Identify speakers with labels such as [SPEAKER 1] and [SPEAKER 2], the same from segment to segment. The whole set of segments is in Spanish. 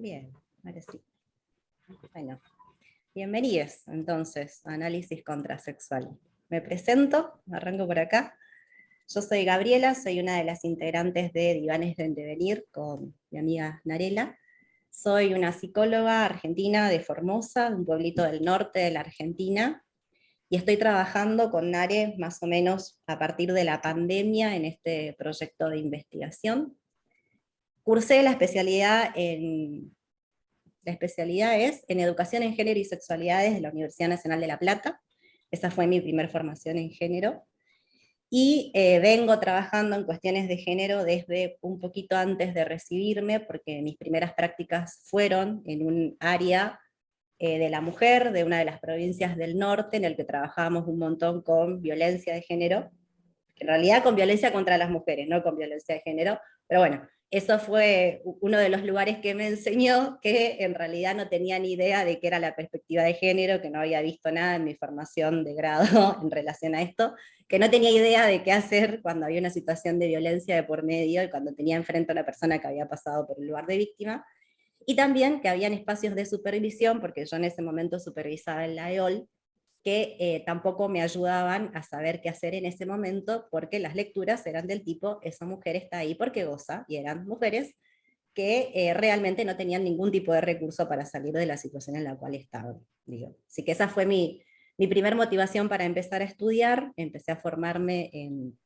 [SPEAKER 1] Bien, ahora sí. Bueno, bienvenidos entonces a Análisis Contrasexual. Me presento, arranco por acá. Yo soy Gabriela, soy una de las integrantes de Divanes del Devenir con mi amiga Narela. Soy una psicóloga argentina de Formosa, de un pueblito del norte de la Argentina, y estoy trabajando con Nare más o menos a partir de la pandemia en este proyecto de investigación. Cursé la especialidad es en Educación en Género y Sexualidades de la Universidad Nacional de La Plata. Esa fue mi primera formación en género. Y vengo trabajando en cuestiones de género desde un poquito antes de recibirme, porque mis primeras prácticas fueron en un área de la mujer, de una de las provincias del norte, en el que trabajábamos un montón con violencia de género, en realidad con violencia contra las mujeres, no con violencia de género, pero bueno, eso fue uno de los lugares que me enseñó que en realidad no tenía ni idea de qué era la perspectiva de género, que no había visto nada en mi formación de grado en relación a esto, que no tenía idea de qué hacer cuando había una situación de violencia de por medio y cuando tenía enfrente a una persona que había pasado por el lugar de víctima, y también que habían espacios de supervisión, porque yo en ese momento supervisaba en la EOL, que tampoco me ayudaban a saber qué hacer en ese momento, porque las lecturas eran del tipo, esa mujer está ahí porque goza, y eran mujeres que realmente no tenían ningún tipo de recurso para salir de la situación en la cual estaban. Digo. Así que esa fue mi primer motivación para empezar a estudiar. Empecé a formarme en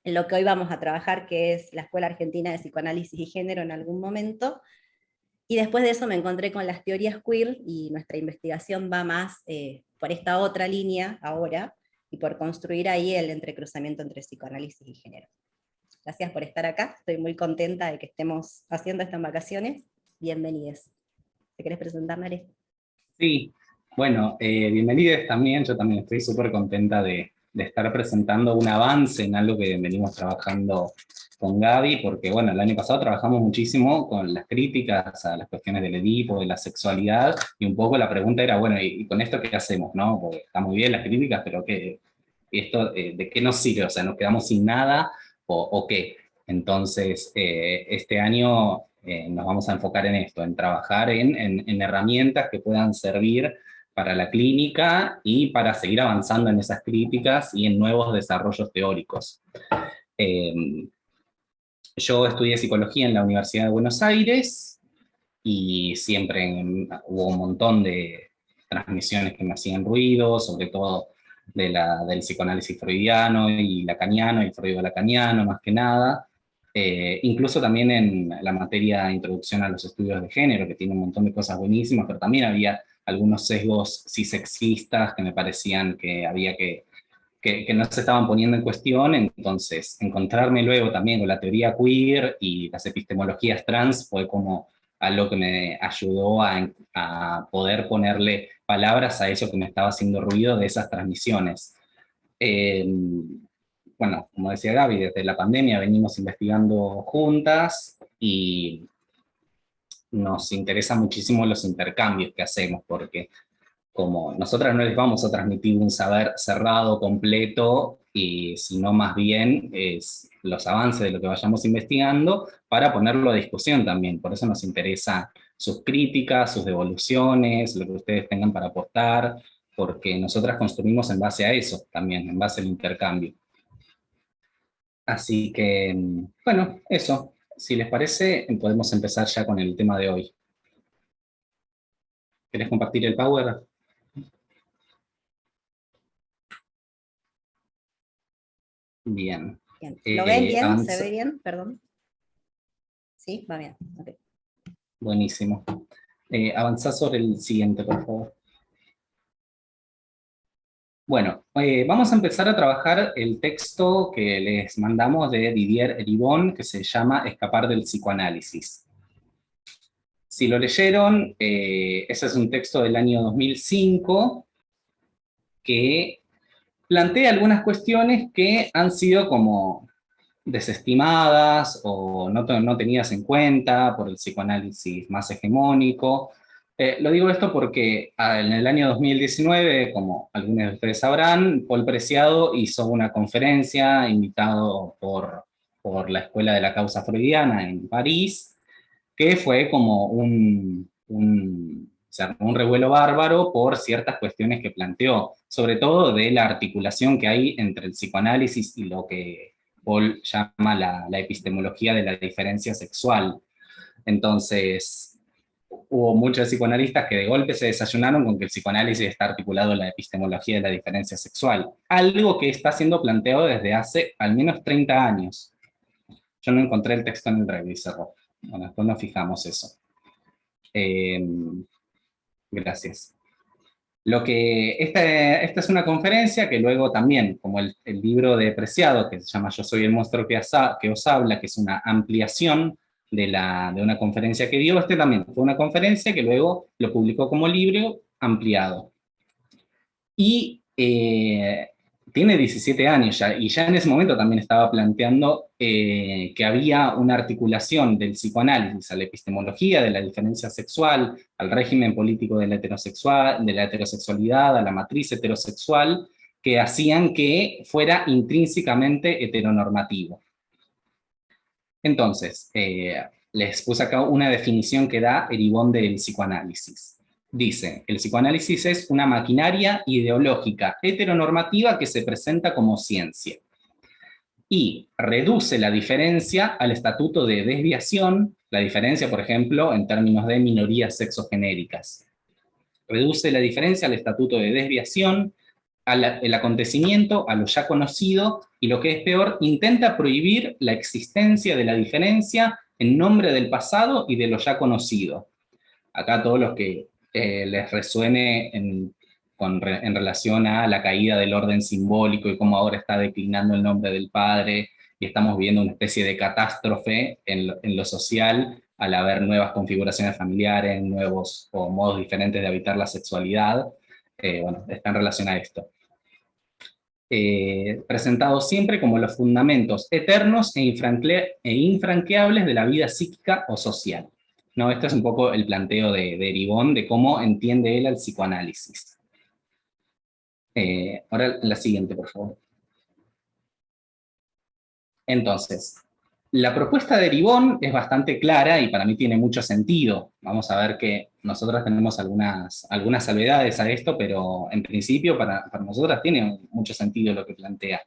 [SPEAKER 1] lo que hoy vamos a trabajar, que es la Escuela Argentina de Psicoanálisis y Género en algún momento, y después de eso me encontré con las teorías queer, y nuestra investigación va más por esta otra línea ahora, y por construir ahí el entrecruzamiento entre psicoanálisis y género. Gracias por estar acá, estoy muy contenta de que estemos haciendo estas vacaciones. Bienvenidos. ¿Te querés presentar, Nare?
[SPEAKER 2] Sí, bueno, bienvenidos también. Yo también estoy súper contenta de estar presentando un avance en algo que venimos trabajando con Gaby, porque bueno, el año pasado trabajamos muchísimo con las críticas a las cuestiones del Edipo, de la sexualidad, y un poco la pregunta era, bueno, ¿y con esto qué hacemos, no? Porque está muy bien las críticas, pero esto, ¿de qué nos sirve? O sea, ¿nos quedamos sin nada o qué? Entonces, este año nos vamos a enfocar en esto, en trabajar en herramientas que puedan servir para la clínica y para seguir avanzando en esas críticas y en nuevos desarrollos teóricos. Yo estudié psicología en la Universidad de Buenos Aires y siempre hubo un montón de transmisiones que me hacían ruido, sobre todo del psicoanálisis freudiano y lacaniano, y freudo-lacaniano más que nada. Incluso también en la materia Introducción a los Estudios de Género, que tiene un montón de cosas buenísimas, pero también había algunos sesgos cisexistas que me parecían que había que no se estaban poniendo en cuestión. Entonces encontrarme luego también con la teoría queer y las epistemologías trans fue como algo que me ayudó a poder ponerle palabras a eso que me estaba haciendo ruido de esas transmisiones. Eh, bueno, como decía Gaby, desde la pandemia venimos investigando juntas y nos interesa muchísimo los intercambios que hacemos, porque como nosotras no les vamos a transmitir un saber cerrado, completo, y sino más bien es los avances de lo que vayamos investigando para ponerlo a discusión también. Por eso nos interesa sus críticas, sus devoluciones, lo que ustedes tengan para aportar, porque nosotras construimos en base a eso también, en base al intercambio. Así que, bueno, eso. Si les parece, podemos empezar ya con el tema de hoy. ¿Querés compartir el Power? Bien.
[SPEAKER 1] Bien. ¿Lo ven bien? ¿Se ve
[SPEAKER 2] Avanza.
[SPEAKER 1] bien? Perdón. Sí, va bien. Okay.
[SPEAKER 2] Buenísimo. Avanzá sobre el siguiente, por favor. Bueno, vamos a empezar a trabajar el texto que les mandamos de Didier Eribon, que se llama Escapar del psicoanálisis. Si lo leyeron, ese es un texto del año 2005 que plantea algunas cuestiones que han sido como desestimadas o no tenidas en cuenta por el psicoanálisis más hegemónico. Lo digo esto porque en el año 2019, como algunos de ustedes sabrán, Paul Preciado hizo una conferencia invitado por la Escuela de la Causa Freudiana en París, que fue como se armó un revuelo bárbaro por ciertas cuestiones que planteó, sobre todo de la articulación que hay entre el psicoanálisis y lo que Paul llama la epistemología de la diferencia sexual. Entonces, hubo muchos psicoanalistas que de golpe se desayunaron con que el psicoanálisis está articulado en la epistemología de la diferencia sexual, algo que está siendo planteado desde hace al menos 30 años. Yo no encontré el texto en el revisor. Bueno, después nos fijamos eso. Gracias. Esta es una conferencia que luego también, como el libro de Preciado, que se llama Yo soy el monstruo que os habla, que es una ampliación de una conferencia que dio, este también fue una conferencia que luego lo publicó como libro ampliado. Y tiene 17 años ya, y ya en ese momento también estaba planteando que había una articulación del psicoanálisis a la epistemología de la diferencia sexual, al régimen político de la heterosexualidad, a la matriz heterosexual, que hacían que fuera intrínsecamente heteronormativo. Entonces, les puse acá una definición que da Eribon del psicoanálisis. Dice, el psicoanálisis es una maquinaria ideológica heteronormativa que se presenta como ciencia y reduce la diferencia al estatuto de desviación, la diferencia, por ejemplo, en términos de minorías sexogenéricas. Reduce la diferencia al estatuto de desviación, el acontecimiento, a lo ya conocido, y lo que es peor, intenta prohibir la existencia de la diferencia en nombre del pasado y de lo ya conocido. Acá todos los que les resuene en relación a la caída del orden simbólico y cómo ahora está declinando el nombre del padre, y estamos viendo una especie de catástrofe en lo social, al haber nuevas configuraciones familiares, nuevos o modos diferentes de habitar la sexualidad, bueno, está en relación a esto. Presentado siempre como los fundamentos eternos e infranqueables de la vida psíquica o social. No, este es un poco el planteo de Eribon, de cómo entiende él al psicoanálisis. Ahora la siguiente, por favor. Entonces, la propuesta de Eribon es bastante clara y para mí tiene mucho sentido. Vamos a ver que nosotros tenemos algunas salvedades a esto, pero en principio para nosotras tiene mucho sentido lo que plantea.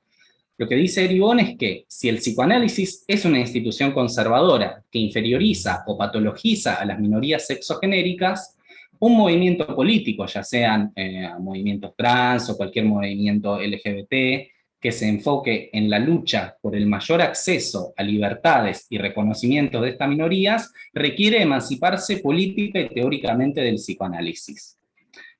[SPEAKER 2] Lo que dice Eribon es que si el psicoanálisis es una institución conservadora que inferioriza o patologiza a las minorías sexogenéricas, un movimiento político, ya sean movimientos trans o cualquier movimiento LGBT, que se enfoque en la lucha por el mayor acceso a libertades y reconocimiento de estas minorías, requiere emanciparse política y teóricamente del psicoanálisis.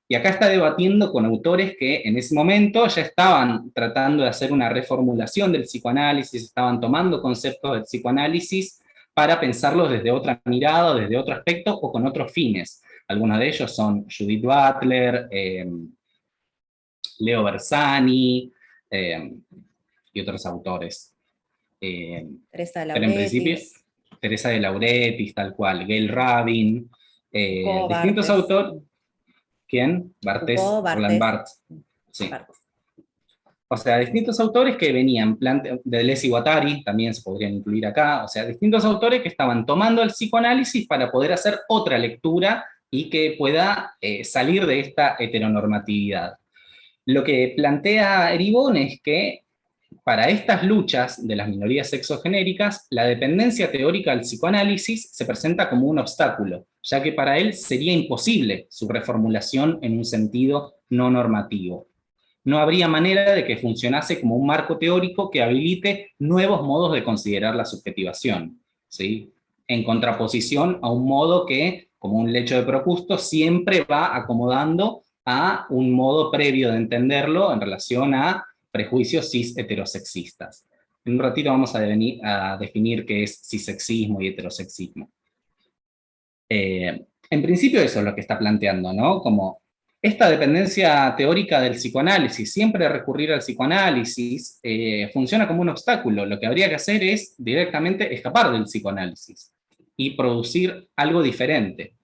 [SPEAKER 2] Y acá está debatiendo con autores que en ese momento ya estaban tratando de hacer una reformulación del psicoanálisis, estaban tomando conceptos del psicoanálisis para pensarlos desde otra mirada, desde otro aspecto o con otros fines. Algunos de ellos son Judith Butler, Leo Bersani y otros autores.
[SPEAKER 1] Teresa de
[SPEAKER 2] Pero en principio,
[SPEAKER 1] Lauretis.
[SPEAKER 2] Teresa de Lauretis, tal cual, Gail Rabin, distintos
[SPEAKER 1] Barthes.
[SPEAKER 2] autores. ¿Quién? Barthes,
[SPEAKER 1] Foucault,
[SPEAKER 2] Roland
[SPEAKER 1] Barthes.
[SPEAKER 2] Barthes. Sí.
[SPEAKER 1] Barthes.
[SPEAKER 2] O sea, distintos autores que venían, de Deleuze y Guattari, también se podrían incluir acá, o sea, distintos autores que estaban tomando el psicoanálisis para poder hacer otra lectura y que pueda salir de esta heteronormatividad. Lo que plantea Eribon es que para estas luchas de las minorías sexogenéricas, la dependencia teórica del psicoanálisis se presenta como un obstáculo, ya que para él sería imposible su reformulación en un sentido no normativo. No habría manera de que funcionase como un marco teórico que habilite nuevos modos de considerar la subjetivación, ¿sí? En contraposición a un modo que, como un lecho de Procusto, siempre va acomodando a un modo previo de entenderlo en relación a prejuicios cis heterosexistas. En un ratito vamos a definir qué es cisexismo y heterosexismo. En principio eso es lo que está planteando, ¿no? Como esta dependencia teórica del psicoanálisis, siempre recurrir al psicoanálisis, funciona como un obstáculo. Lo que habría que hacer es directamente escapar del psicoanálisis y producir algo diferente,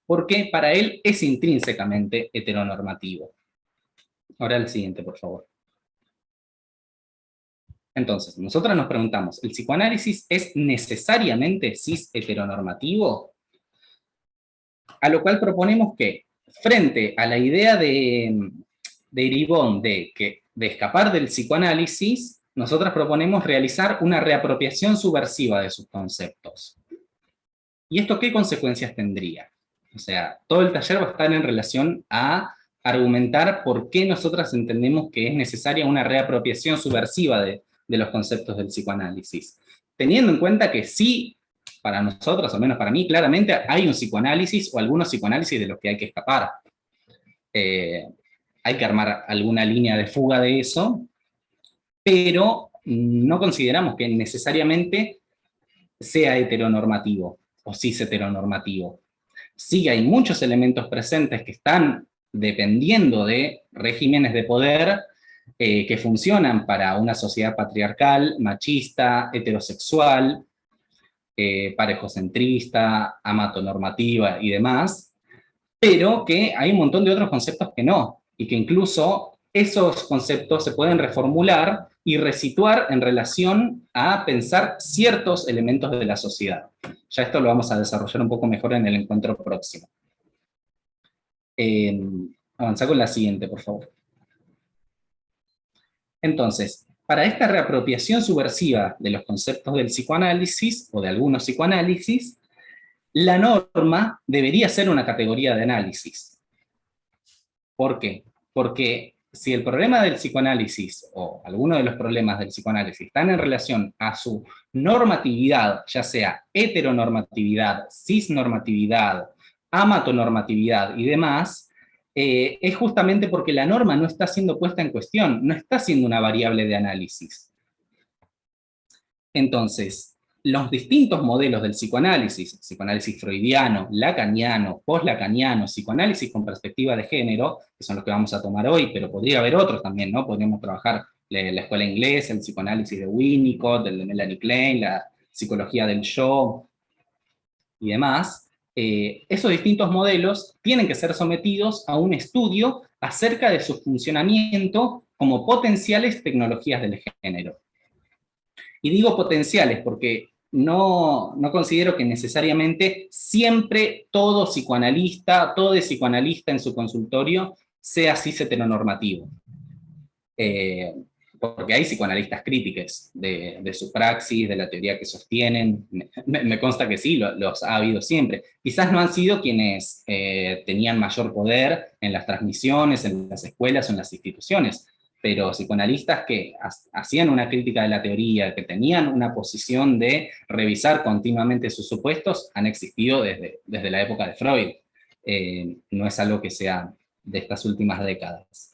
[SPEAKER 2] porque para él es intrínsecamente heteronormativo. Ahora el siguiente, por favor. Entonces, nosotros nos preguntamos, ¿el psicoanálisis es necesariamente cis heteronormativo? A lo cual proponemos que, frente a la idea de Eribon de escapar del psicoanálisis, nosotros proponemos realizar una reapropiación subversiva de sus conceptos. ¿Y esto qué consecuencias tendría? O sea, todo el taller va a estar en relación a argumentar por qué nosotras entendemos que es necesaria una reapropiación subversiva de los conceptos del psicoanálisis. Teniendo en cuenta que sí, para nosotros, o menos para mí, claramente hay un psicoanálisis o algunos psicoanálisis de los que hay que escapar. Hay que armar alguna línea de fuga de eso, pero no consideramos que necesariamente sea heteronormativo o cis heteronormativo. Sí hay muchos elementos presentes que están dependiendo de regímenes de poder que funcionan para una sociedad patriarcal, machista, heterosexual, parejocentrista, amatonormativa y demás, pero que hay un montón de otros conceptos que no, y que incluso esos conceptos se pueden reformular y resituar en relación a pensar ciertos elementos de la sociedad. Ya esto lo vamos a desarrollar un poco mejor en el encuentro próximo. Avanza con la siguiente, por favor. Entonces, para esta reapropiación subversiva de los conceptos del psicoanálisis, o de algunos psicoanálisis, la norma debería ser una categoría de análisis. ¿Por qué? Porque si el problema del psicoanálisis, o alguno de los problemas del psicoanálisis, están en relación a su normatividad, ya sea heteronormatividad, cisnormatividad, amatonormatividad y demás, es justamente porque la norma no está siendo puesta en cuestión, no está siendo una variable de análisis. Entonces, los distintos modelos del psicoanálisis freudiano, lacaniano, post-lacaniano, psicoanálisis con perspectiva de género, que son los que vamos a tomar hoy, pero podría haber otros también, ¿no? Podríamos trabajar la escuela inglesa, el psicoanálisis de Winnicott, el de Melanie Klein, la psicología del yo y demás. Esos distintos modelos tienen que ser sometidos a un estudio acerca de su funcionamiento como potenciales tecnologías del género. Y digo potenciales porque no considero que necesariamente siempre todo psicoanalista en su consultorio sea cis heteronormativo. Porque hay psicoanalistas críticos de su praxis, de la teoría que sostienen, me consta que sí, los ha habido siempre. Quizás no han sido quienes tenían mayor poder en las transmisiones, en las escuelas o en las instituciones, pero psicoanalistas que hacían una crítica de la teoría, que tenían una posición de revisar continuamente sus supuestos, han existido desde la época de Freud. No es algo que sea de estas últimas décadas.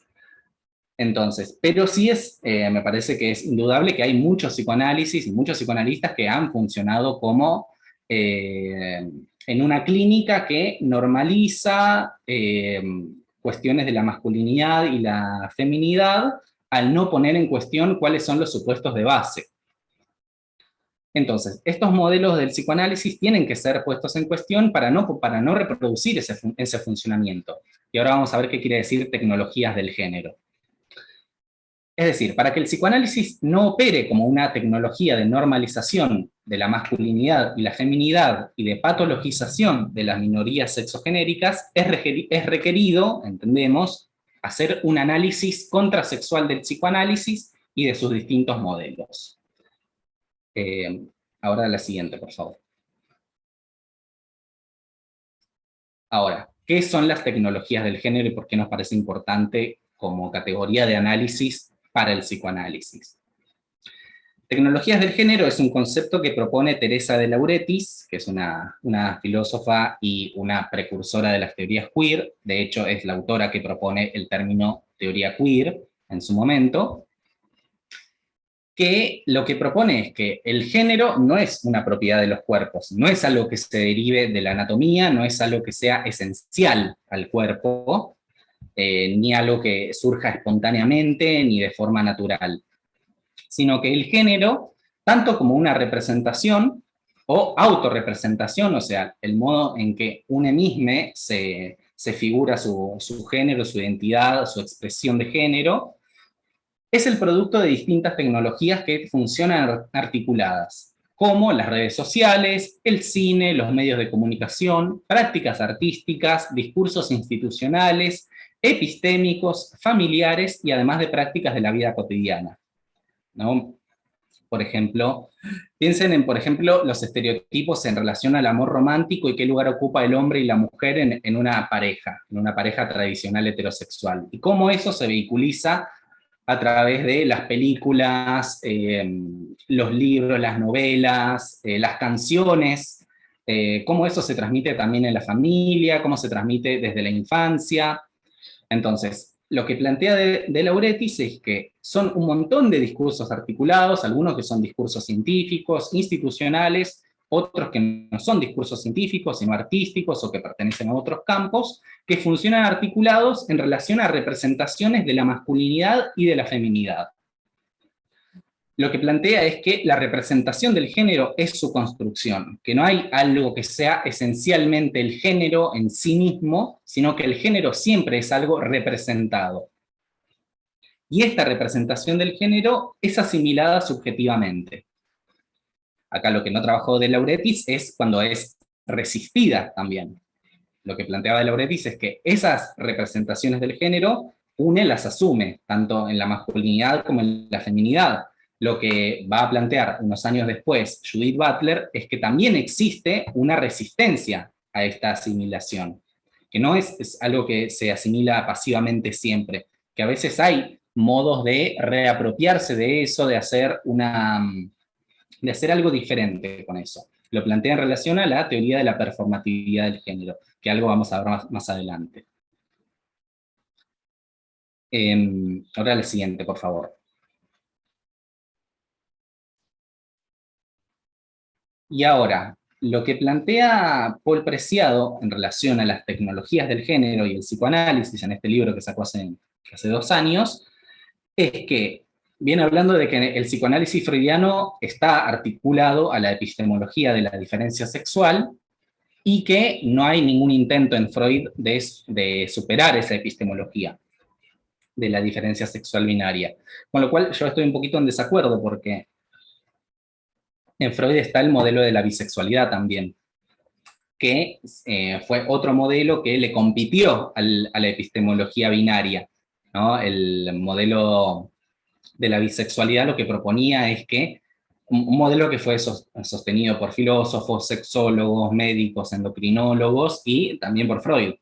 [SPEAKER 2] Entonces, pero sí me parece que es indudable que hay muchos psicoanálisis y muchos psicoanalistas que han funcionado como en una clínica que normaliza cuestiones de la masculinidad y la feminidad al no poner en cuestión cuáles son los supuestos de base. Entonces, estos modelos del psicoanálisis tienen que ser puestos en cuestión para no reproducir ese funcionamiento. Y ahora vamos a ver qué quiere decir tecnologías del género. Es decir, para que el psicoanálisis no opere como una tecnología de normalización de la masculinidad y la feminidad y de patologización de las minorías sexogenéricas, es requerido, entendemos, hacer un análisis contrasexual del psicoanálisis y de sus distintos modelos. Ahora la siguiente, por favor. Ahora, ¿qué son las tecnologías del género y por qué nos parece importante como categoría de análisis para el psicoanálisis? Tecnologías del género es un concepto que propone Teresa de Lauretis, que es una filósofa y una precursora de las teorías queer. De hecho, es la autora que propone el término teoría queer en su momento, que lo que propone es que el género no es una propiedad de los cuerpos, no es algo que se derive de la anatomía, no es algo que sea esencial al cuerpo, ni algo que surja espontáneamente ni de forma natural, sino que el género, tanto como una representación o autorrepresentación, o sea, el modo en que un mismo se figura su género, su identidad, su expresión de género, es el producto de distintas tecnologías que funcionan articuladas, como las redes sociales, el cine, los medios de comunicación, prácticas artísticas, discursos institucionales, epistémicos, familiares y además de prácticas de la vida cotidiana, ¿no? Por ejemplo, piensen en, por ejemplo, los estereotipos en relación al amor romántico y qué lugar ocupa el hombre y la mujer en una pareja tradicional heterosexual, y cómo eso se vehiculiza a través de las películas, los libros, las novelas, las canciones, cómo eso se transmite también en la familia, cómo se transmite desde la infancia. Entonces, lo que plantea de Lauretis es que son un montón de discursos articulados, algunos que son discursos científicos, institucionales, otros que no son discursos científicos, sino artísticos o que pertenecen a otros campos, que funcionan articulados en relación a representaciones de la masculinidad y de la feminidad. Lo que plantea es que la representación del género es su construcción, que no hay algo que sea esencialmente el género en sí mismo, sino que el género siempre es algo representado. Y esta representación del género es asimilada subjetivamente. Acá lo que no trabajó de Lauretis es cuando es resistida también. Lo que planteaba de Lauretis es que esas representaciones del género, une las asume, tanto en la masculinidad como en la feminidad. Lo que va a plantear unos años después Judith Butler es que también existe una resistencia a esta asimilación, que no es algo que se asimila pasivamente siempre, que a veces hay modos de reapropiarse de eso, de hacer algo diferente con eso. Lo plantea en relación a la teoría de la performatividad del género, que algo vamos a ver más adelante. Ahora la siguiente, por favor. Y ahora, lo que plantea Paul Preciado en relación a las tecnologías del género y el psicoanálisis en este libro que sacó hace 2 años, es que viene hablando de que el psicoanálisis freudiano está articulado a la epistemología de la diferencia sexual y que no hay ningún intento en Freud de superar esa epistemología de la diferencia sexual binaria. Con lo cual yo estoy un poquito en desacuerdo porque en Freud está el modelo de la bisexualidad también, que fue otro modelo que le compitió a la epistemología binaria, ¿no? El modelo de la bisexualidad lo que proponía es que un modelo que fue sostenido por filósofos, sexólogos, médicos, endocrinólogos y también por Freud.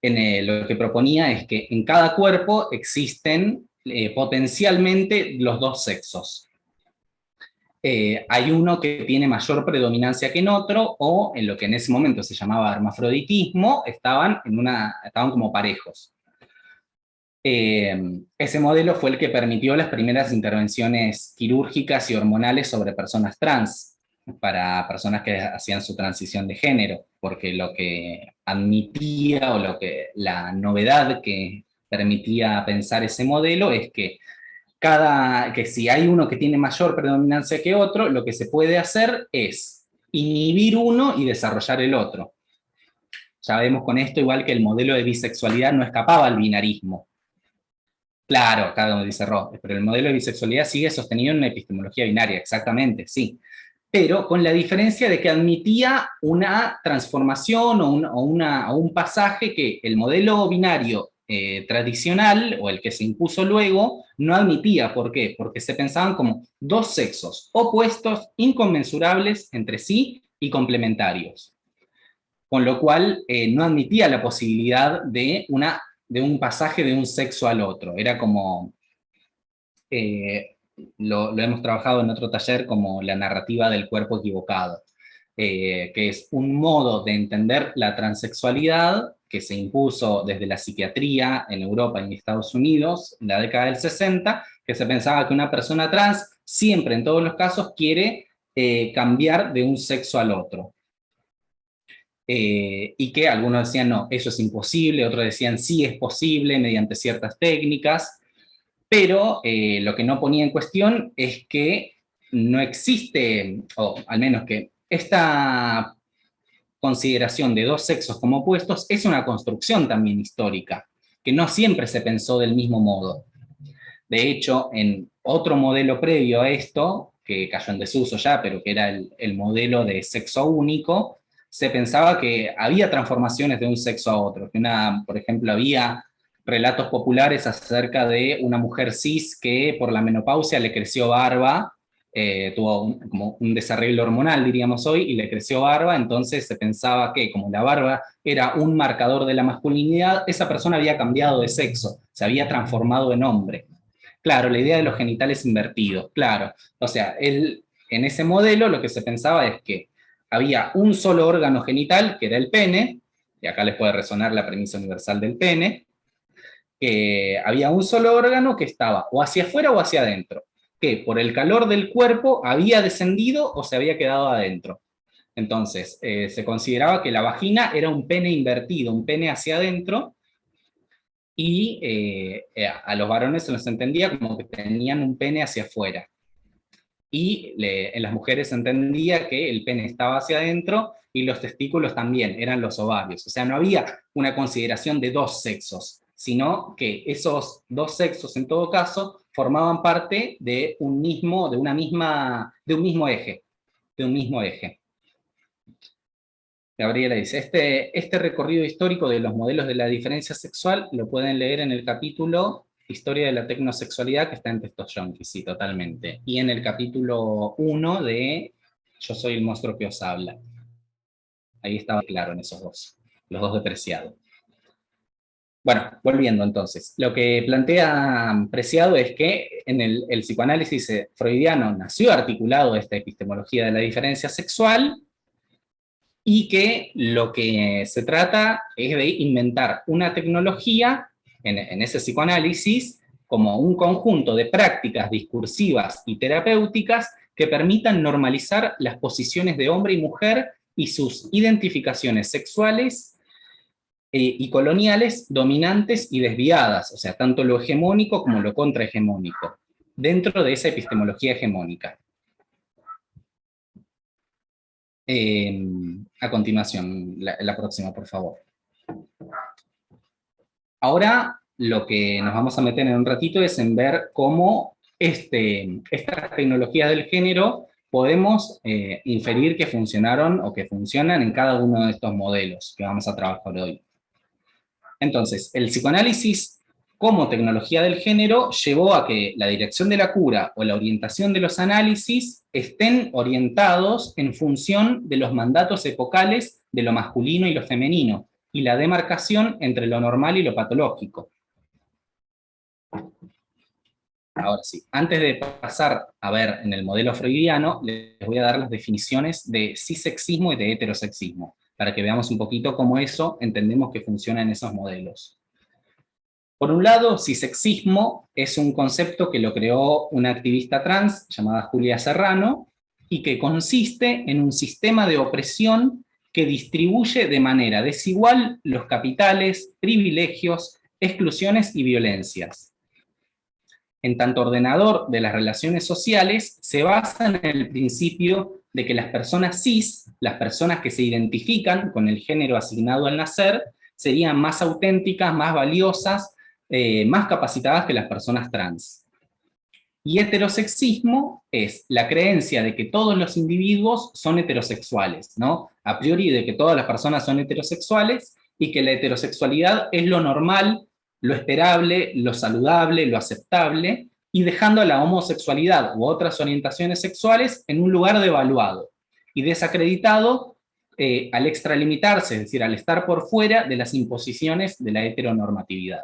[SPEAKER 2] Lo que proponía es que en cada cuerpo existen potencialmente los dos sexos. Hay uno que tiene mayor predominancia que en otro, o en lo que en ese momento se llamaba hermafroditismo, estaban como parejos. Ese modelo fue el que permitió las primeras intervenciones quirúrgicas y hormonales sobre personas trans, para personas que hacían su transición de género, porque lo que admitía o la novedad que permitía pensar ese modelo es que si hay uno que tiene mayor predominancia que otro, lo que se puede hacer es inhibir uno y desarrollar el otro. Ya vemos con esto igual que el modelo de bisexualidad no escapaba al binarismo. Claro, acá donde dice Ross, pero el modelo de bisexualidad sigue sostenido en una epistemología binaria, exactamente, sí. Pero con la diferencia de que admitía una transformación o un pasaje que el modelo binario tradicional, o el que se impuso luego, no admitía. ¿Por qué? Porque se pensaban como dos sexos opuestos, inconmensurables entre sí y complementarios. Con lo cual no admitía la posibilidad de un pasaje de un sexo al otro. Era como, lo hemos trabajado en otro taller como la narrativa del cuerpo equivocado, que es un modo de entender la transexualidad que se impuso desde la psiquiatría en Europa y en Estados Unidos en la década del 60, que se pensaba que una persona trans siempre, en todos los casos, quiere cambiar de un sexo al otro. Y que algunos decían, no, eso es imposible, otros decían, sí es posible mediante ciertas técnicas, pero lo que no ponía en cuestión es que no existe, o al menos que esta consideración de dos sexos como opuestos es una construcción también histórica, que no siempre se pensó del mismo modo. De hecho, en otro modelo previo a esto, que cayó en desuso ya, pero que era el modelo de sexo único, se pensaba que había transformaciones de un sexo a otro, que por ejemplo, había relatos populares acerca de una mujer cis que por la menopausia le creció barba, tuvo como un desarreglo hormonal, diríamos hoy, y le creció barba, entonces se pensaba que como la barba era un marcador de la masculinidad, esa persona había cambiado de sexo, se había transformado en hombre. Claro, la idea de los genitales invertidos, claro. O sea, en ese modelo lo que se pensaba es que había un solo órgano genital, que era el pene, y acá les puede resonar la premisa universal del pene, que había un solo órgano que estaba o hacia afuera o hacia adentro, que por el calor del cuerpo había descendido o se había quedado adentro. Entonces, se consideraba que la vagina era un pene invertido, un pene hacia adentro, y a los varones se los entendía como que tenían un pene hacia afuera. Y en las mujeres se entendía que el pene estaba hacia adentro y los testículos también, eran los ovarios. O sea, no había una consideración de dos sexos, sino que esos dos sexos, en todo caso, formaban parte de un mismo, de un mismo eje, de un mismo eje. Gabriela dice, este recorrido histórico de los modelos de la diferencia sexual lo pueden leer en el capítulo Historia de la tecnosexualidad, que está en Textos Yonkis, sí, totalmente. Y en el capítulo 1 de Yo soy el monstruo que os habla. Ahí estaba claro en esos dos, los dos de Preciado. Bueno, volviendo entonces. Lo que plantea Preciado es que en el psicoanálisis freudiano nació articulado esta epistemología de la diferencia sexual, y que lo que se trata es de inventar una tecnología en ese psicoanálisis como un conjunto de prácticas discursivas y terapéuticas que permitan normalizar las posiciones de hombre y mujer y sus identificaciones sexuales y coloniales dominantes y desviadas, o sea, tanto lo hegemónico como lo contrahegemónico, dentro de esa epistemología hegemónica. A continuación, la próxima, por favor. Ahora lo que nos vamos a meter en un ratito es en ver cómo estas tecnologías del género podemos inferir que funcionaron o que funcionan en cada uno de estos modelos que vamos a trabajar hoy. Entonces, el psicoanálisis como tecnología del género llevó a que la dirección de la cura o la orientación de los análisis estén orientados en función de los mandatos epocales de lo masculino y lo femenino, y la demarcación entre lo normal y lo patológico. Ahora sí, antes de pasar a ver en el modelo freudiano, les voy a dar las definiciones de cisexismo y de heterosexismo, para que veamos un poquito cómo eso entendemos que funciona en esos modelos. Por un lado, cisexismo es un concepto que lo creó una activista trans llamada Julia Serrano, y que consiste en un sistema de opresión que distribuye de manera desigual los capitales, privilegios, exclusiones y violencias. En tanto ordenador de las relaciones sociales, se basa en el principio de que las personas cis, las personas que se identifican con el género asignado al nacer, serían más auténticas, más valiosas, más capacitadas que las personas trans. Y heterosexismo es la creencia de que todos los individuos son heterosexuales, ¿no? A priori de que todas las personas son heterosexuales y que la heterosexualidad es lo normal, lo esperable, lo saludable, lo aceptable, y dejando a la homosexualidad u otras orientaciones sexuales en un lugar devaluado y desacreditado al extralimitarse, es decir, al estar por fuera de las imposiciones de la heteronormatividad.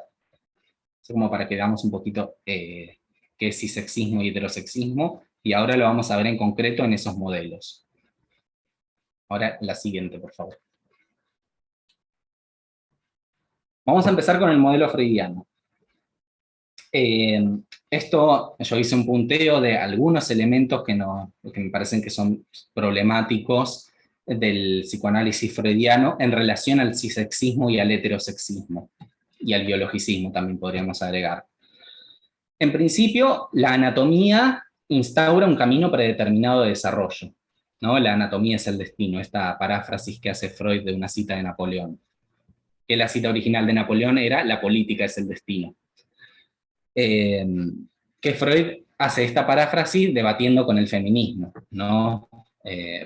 [SPEAKER 2] Eso como para que veamos un poquito qué es cisexismo y heterosexismo, y ahora lo vamos a ver en concreto en esos modelos. Ahora la siguiente, por favor. Vamos a empezar con el modelo freudiano. Esto, yo hice un punteo de algunos elementos que me parecen que son problemáticos del psicoanálisis freudiano en relación al cisexismo y al heterosexismo, y al biologicismo también podríamos agregar. En principio, la anatomía instaura un camino predeterminado de desarrollo, ¿no? La anatomía es el destino, esta paráfrasis que hace Freud de una cita de Napoleón. Que la cita original de Napoleón era: la política es el destino. que Freud hace esta paráfrasis debatiendo con el feminismo, ¿no?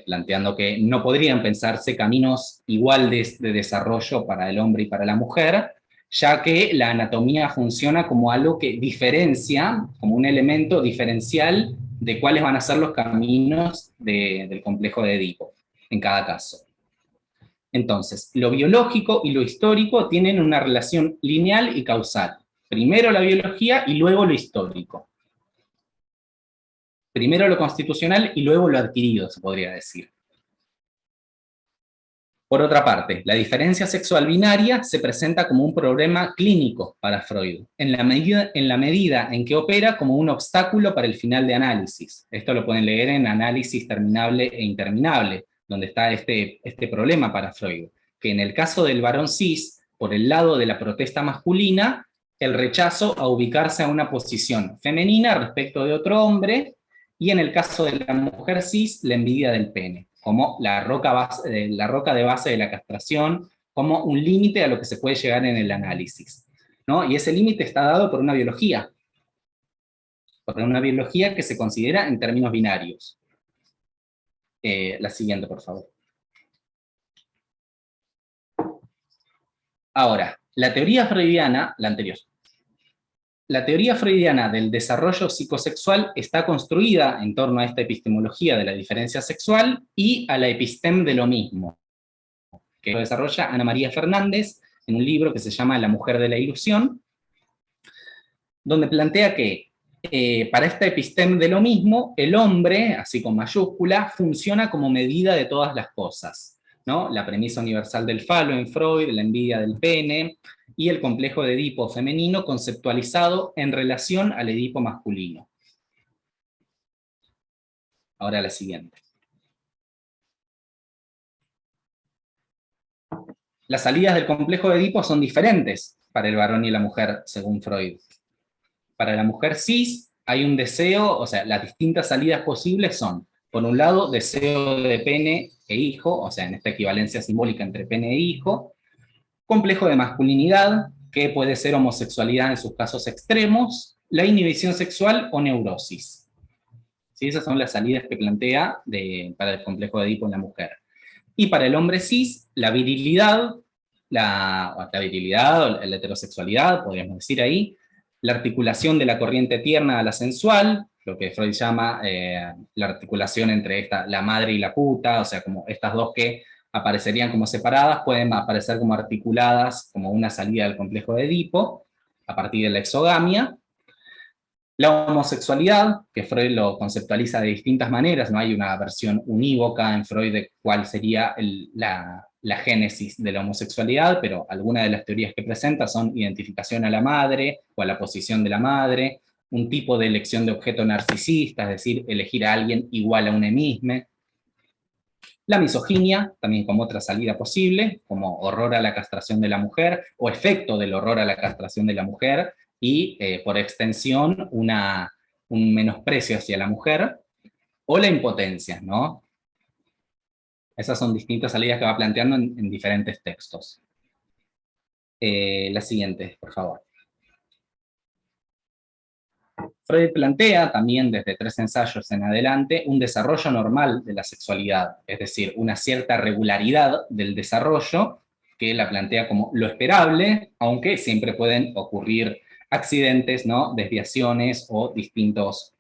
[SPEAKER 2] Planteando que no podrían pensarse caminos iguales de desarrollo para el hombre y para la mujer, ya que la anatomía funciona como algo que diferencia, como un elemento diferencial de cuáles van a ser los caminos del complejo de Edipo, en cada caso. Entonces, lo biológico y lo histórico tienen una relación lineal y causal. Primero la biología y luego lo histórico. Primero lo constitucional y luego lo adquirido, se podría decir. Por otra parte, la diferencia sexual binaria se presenta como un problema clínico para Freud, en la medida en que opera como un obstáculo para el final de análisis. Esto lo pueden leer en Análisis terminable e interminable, donde está este problema para Freud, que en el caso del varón cis, por el lado de la protesta masculina, el rechazo a ubicarse a una posición femenina respecto de otro hombre, y en el caso de la mujer cis, la envidia del pene, como la roca de base de la castración, como un límite a lo que se puede llegar en el análisis, ¿no? Y ese límite está dado por una biología que se considera en términos binarios. La siguiente, por favor. Ahora, la teoría freudiana, la anterior. La teoría freudiana del desarrollo psicosexual está construida en torno a esta epistemología de la diferencia sexual y a la episteme de lo mismo, que lo desarrolla Ana María Fernández en un libro que se llama La mujer de la ilusión, donde plantea que para esta episteme de lo mismo, el hombre, así con mayúscula, funciona como medida de todas las cosas, ¿no? La premisa universal del falo en Freud, la envidia del pene, y el complejo de Edipo femenino conceptualizado en relación al Edipo masculino. Ahora la siguiente. Las salidas del complejo de Edipo son diferentes para el varón y la mujer, según Freud. Para la mujer cis hay un deseo, o sea, las distintas salidas posibles son, por un lado, deseo de pene e hijo, o sea, en esta equivalencia simbólica entre pene e hijo, complejo de masculinidad, que puede ser homosexualidad en sus casos extremos, la inhibición sexual o neurosis. ¿Sí? Esas son las salidas que plantea para el complejo de Edipo en la mujer. Y para el hombre cis, la virilidad, la virilidad o la heterosexualidad, podríamos decir ahí, la articulación de la corriente tierna a la sensual, lo que Freud llama la articulación entre la madre y la puta, o sea, como estas dos que aparecerían como separadas, pueden aparecer como articuladas, como una salida del complejo de Edipo, a partir de la exogamia. La homosexualidad, que Freud lo conceptualiza de distintas maneras, no hay una versión unívoca en Freud de cuál sería la génesis de la homosexualidad, pero algunas de las teorías que presenta son identificación a la madre o a la posición de la madre, un tipo de elección de objeto narcisista, es decir, elegir a alguien igual a un emisme. La misoginia, también como otra salida posible, como horror a la castración de la mujer, o efecto del horror a la castración de la mujer, y por extensión un menosprecio hacia la mujer, o la impotencia, ¿no? Esas son distintas salidas que va planteando en diferentes textos. La siguiente, por favor. Freud plantea también desde 3 ensayos en adelante un desarrollo normal de la sexualidad, es decir, una cierta regularidad del desarrollo que la plantea como lo esperable, aunque siempre pueden ocurrir accidentes, ¿no? Desviaciones o distintos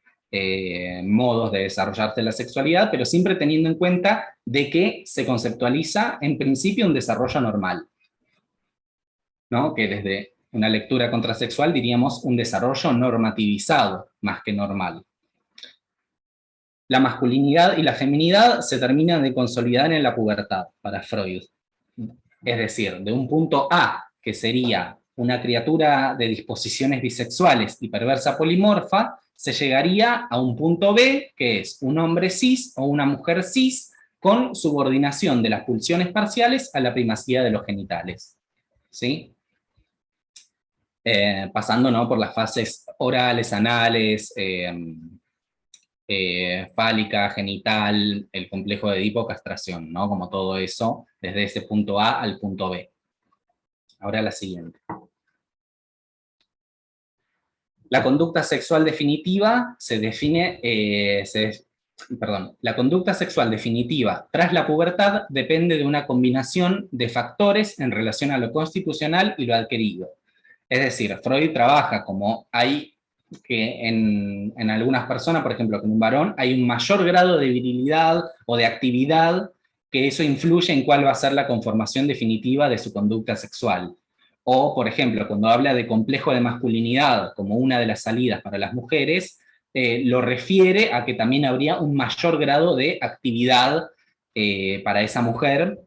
[SPEAKER 2] modos de desarrollarse la sexualidad, pero siempre teniendo en cuenta de que se conceptualiza en principio un desarrollo normal, ¿no? Que desde una lectura contrasexual diríamos un desarrollo normativizado más que normal. La masculinidad y la feminidad se terminan de consolidar en la pubertad para Freud. Es decir, de un punto A, que sería una criatura de disposiciones bisexuales y perversa polimorfa, se llegaría a un punto B, que es un hombre cis o una mujer cis, con subordinación de las pulsiones parciales a la primacía de los genitales. ¿Sí? Pasando, ¿no?, por las fases orales, anales, fálica, genital, el complejo de Edipo, castración, ¿no? Como todo eso, desde ese punto A al punto B. Ahora la siguiente. La conducta sexual definitiva se define, la conducta sexual definitiva tras la pubertad depende de una combinación de factores en relación a lo constitucional y lo adquirido. Es decir, Freud trabaja como hay que en algunas personas, por ejemplo, con un varón, hay un mayor grado de virilidad o de actividad, que eso influye en cuál va a ser la conformación definitiva de su conducta sexual. O, por ejemplo, cuando habla de complejo de masculinidad como una de las salidas para las mujeres, lo refiere a que también habría un mayor grado de actividad para esa mujer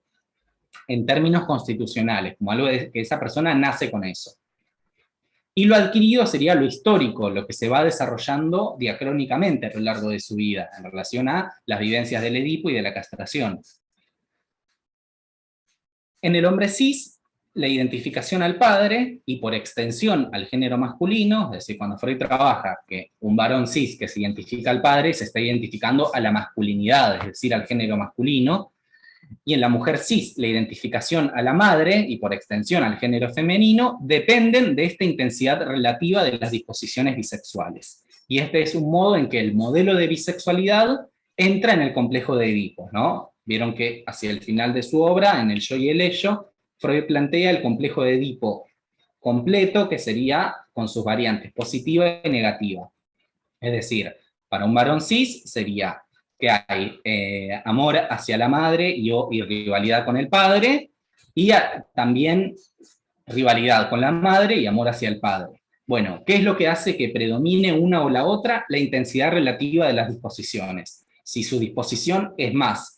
[SPEAKER 2] en términos constitucionales, como algo de que esa persona nace con eso. Y lo adquirido sería lo histórico, lo que se va desarrollando diacrónicamente a lo largo de su vida, en relación a las vivencias del Edipo y de la castración. En el hombre cis, la identificación al padre, y por extensión al género masculino, es decir, cuando Freud trabaja que un varón cis que se identifica al padre, se está identificando a la masculinidad, es decir, al género masculino, y en la mujer cis, la identificación a la madre, y por extensión al género femenino, dependen de esta intensidad relativa de las disposiciones bisexuales. Y este es un modo en que el modelo de bisexualidad entra en el complejo de Edipo, ¿no? Vieron que hacia el final de su obra, en El yo y el ello, Freud plantea el complejo de Edipo completo, que sería con sus variantes positiva y negativa. Es decir, para un varón cis sería que hay amor hacia la madre y rivalidad con el padre, y también rivalidad con la madre y amor hacia el padre. Bueno, ¿qué es lo que hace que predomine una o la otra? La intensidad relativa de las disposiciones. Si su disposición es más